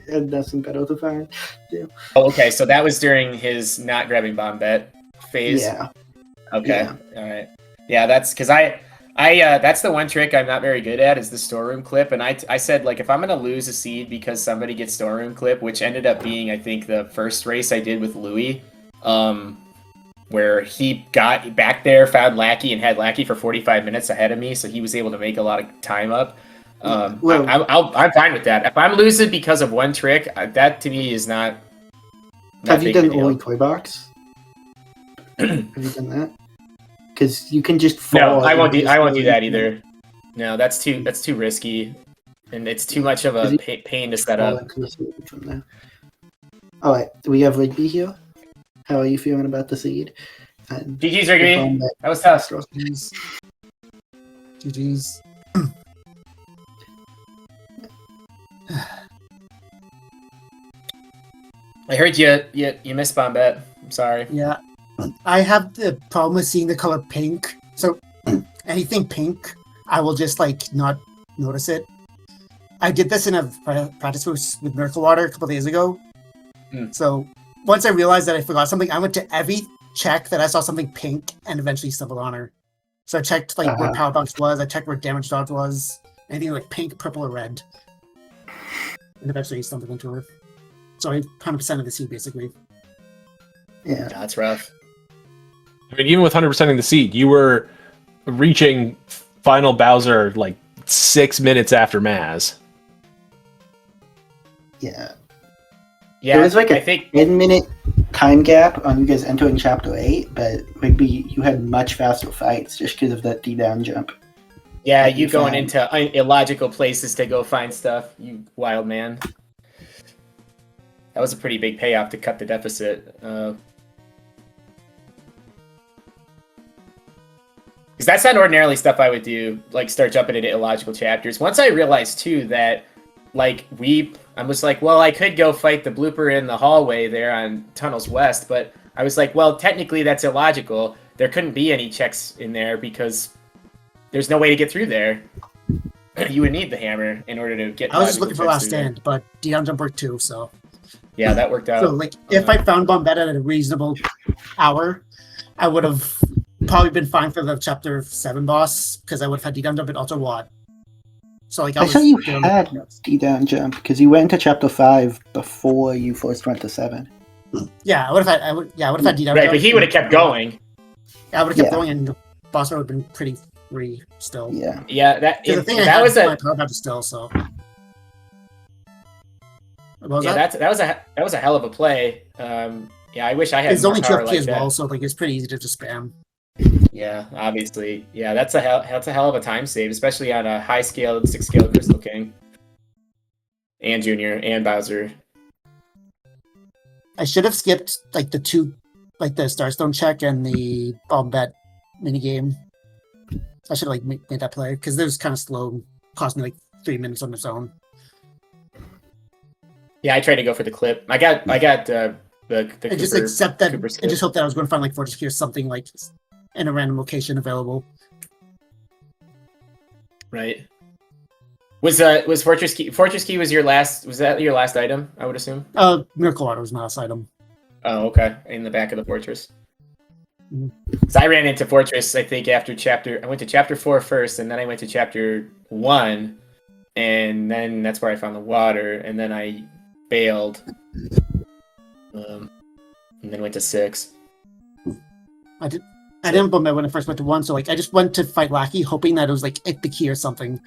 had nothing better to find. Yeah. Oh, okay, so that was during his not grabbing bomb bet phase. Yeah. Okay. Yeah. All right. Yeah, that's because I that's the one trick I'm not very good at is the storeroom clip. And I said, like, if I'm gonna lose a seed because somebody gets storeroom clip, which ended up being, I think, the first race I did with Louis, where he got back there, found Lackey, and had Lackey for 45 minutes ahead of me, so he was able to make a lot of time up. Well- I'm fine with that. If I'm losing because of one trick, that to me is not. Have you big of a done deal. only toy box? Have you done that? Because you can just No, fall I won't do. into I won't do storeroom that either. No, that's too risky, and it's too much of a pain to set fall up. into the storeroom from there. All right, we have Rigby here. How are you feeling about the seed? And GG's, the Rigby. bomb That was tough. GG's. GG's. I heard you missed bomb bet. I'm sorry. Yeah. I have the problem with seeing the color pink. So anything pink, I will just like not notice it. I did this in a practice with Miracle Water a couple days ago. So once I realized that I forgot something, I went to every check that I saw something pink and eventually stumbled on her. So I checked like where power box was, I checked where damage dodge was, anything like pink, purple, or red. And eventually stumbled into her. So I 100% of the seed basically. Yeah. That's rough. I mean, even with 100%ing the seed, you were reaching final Bowser like 6 minutes after Maz. Yeah. Yeah, There was like I a think 10-minute time gap on you guys entering Chapter 8, but Rigby, you had much faster fights just because of that D-down jump. yeah, that you you going found. into illogical places to go find stuff, you wild man. That was a pretty big payoff to cut the deficit. Because that's not ordinarily stuff I would do, like start jumping into illogical chapters. Once I realized too that, like, I was like, well, I could go fight the blooper in the hallway there on Tunnels West, but I was like, well, technically that's illogical. There couldn't be any checks in there because there's no way to get through there. You would need the hammer in order to get. I was just logical looking for checks Last through there. Stand, but D-down jump worked too, so. Yeah, that worked out. So, like, if I found Bombetta at a reasonable hour, I would have probably been fine for the Chapter 7 boss, because I would have had D-down jump and Ultra Watt. So, like, I was thought you doing- had D-down jump, because you went into Chapter 5 before you first went to 7. Yeah, I would have had D-down Right, jump. but he would have kept going. Yeah, I would have kept Yeah. going, and the boss would have been pretty free still. Yeah. Yeah, that 'Cause the thing I that had was my a power battery still, so. What was yeah that? that was a hell of a play. Yeah, I wish I had It's more only power 2 FP like as that. well, so like it's pretty easy to just spam. Yeah, obviously. Yeah, that's a hell of a time save, especially on a high scaled 6-scale Crystal King. And Junior and Bowser. I should have skipped like the Starstone check and the bomb bet minigame. I should have like made that play because it was kind of slow. Cost me like 3 minutes on its own. Yeah, I tried to go for the clip. I got the And just Cooper- accept that Cooper and skip. just hope that I was going to find like Fortress Key or something like in a random location available. Right. Was Fortress Key was your last? Was that your last item? I would assume. Miracle Water was my last item. Oh, okay. In the back of the fortress. Mhm. So I ran into Fortress, I think, after I went to chapter 4 first, and then I went to chapter 1, and then that's where I found the water, and then I bailed. And then went to 6. I didn't bomb bet when I first went to 1, so like I just went to fight Lackey, hoping that it was like the key or something.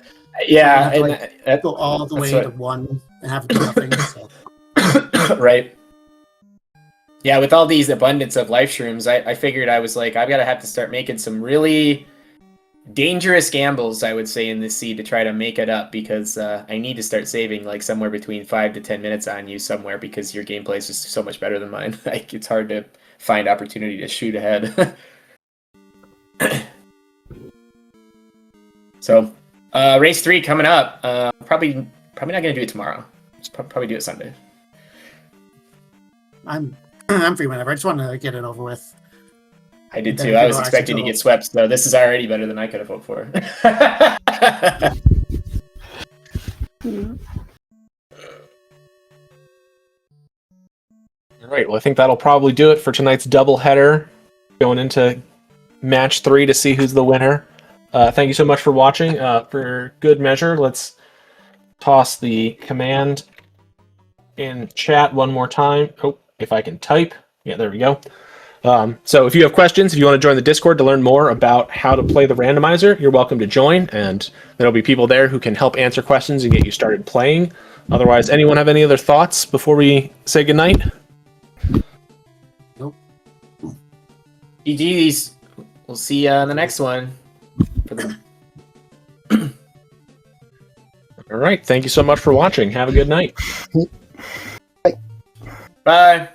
Yeah, So I and had to, go all the way that's to 1 and have it do nothing. So. right. Yeah, with all these abundance of life shrooms, I figured I was like, I've got to have to start making some really dangerous gambles, I would say, in this seed to try to make it up, because I need to start saving like somewhere between 5 to 10 minutes on you somewhere, because your gameplay is just so much better than mine. Like, it's hard to find opportunity to shoot ahead. So, race 3 coming up. Probably not gonna do it tomorrow. Just probably do it Sunday. I'm free whenever. I just want to get it over with. I did Then too. I people was actually expecting to go. get swept, so this is already better than I could have hoped for. All right. Well, I think that'll probably do it for tonight's doubleheader. Going into match 3 to see who's the winner. Thank you so much for watching. For good measure, let's toss the command in chat one more time. Oh, if I can type. Yeah, there we go. So if you have questions, if you want to join the Discord to learn more about how to play the randomizer, you're welcome to join, and there'll be people there who can help answer questions and get you started playing. Otherwise, anyone have any other thoughts before we say goodnight? Nope. GG's. We'll see you on the next one. All right. Thank you so much for watching. Have a good night. Bye.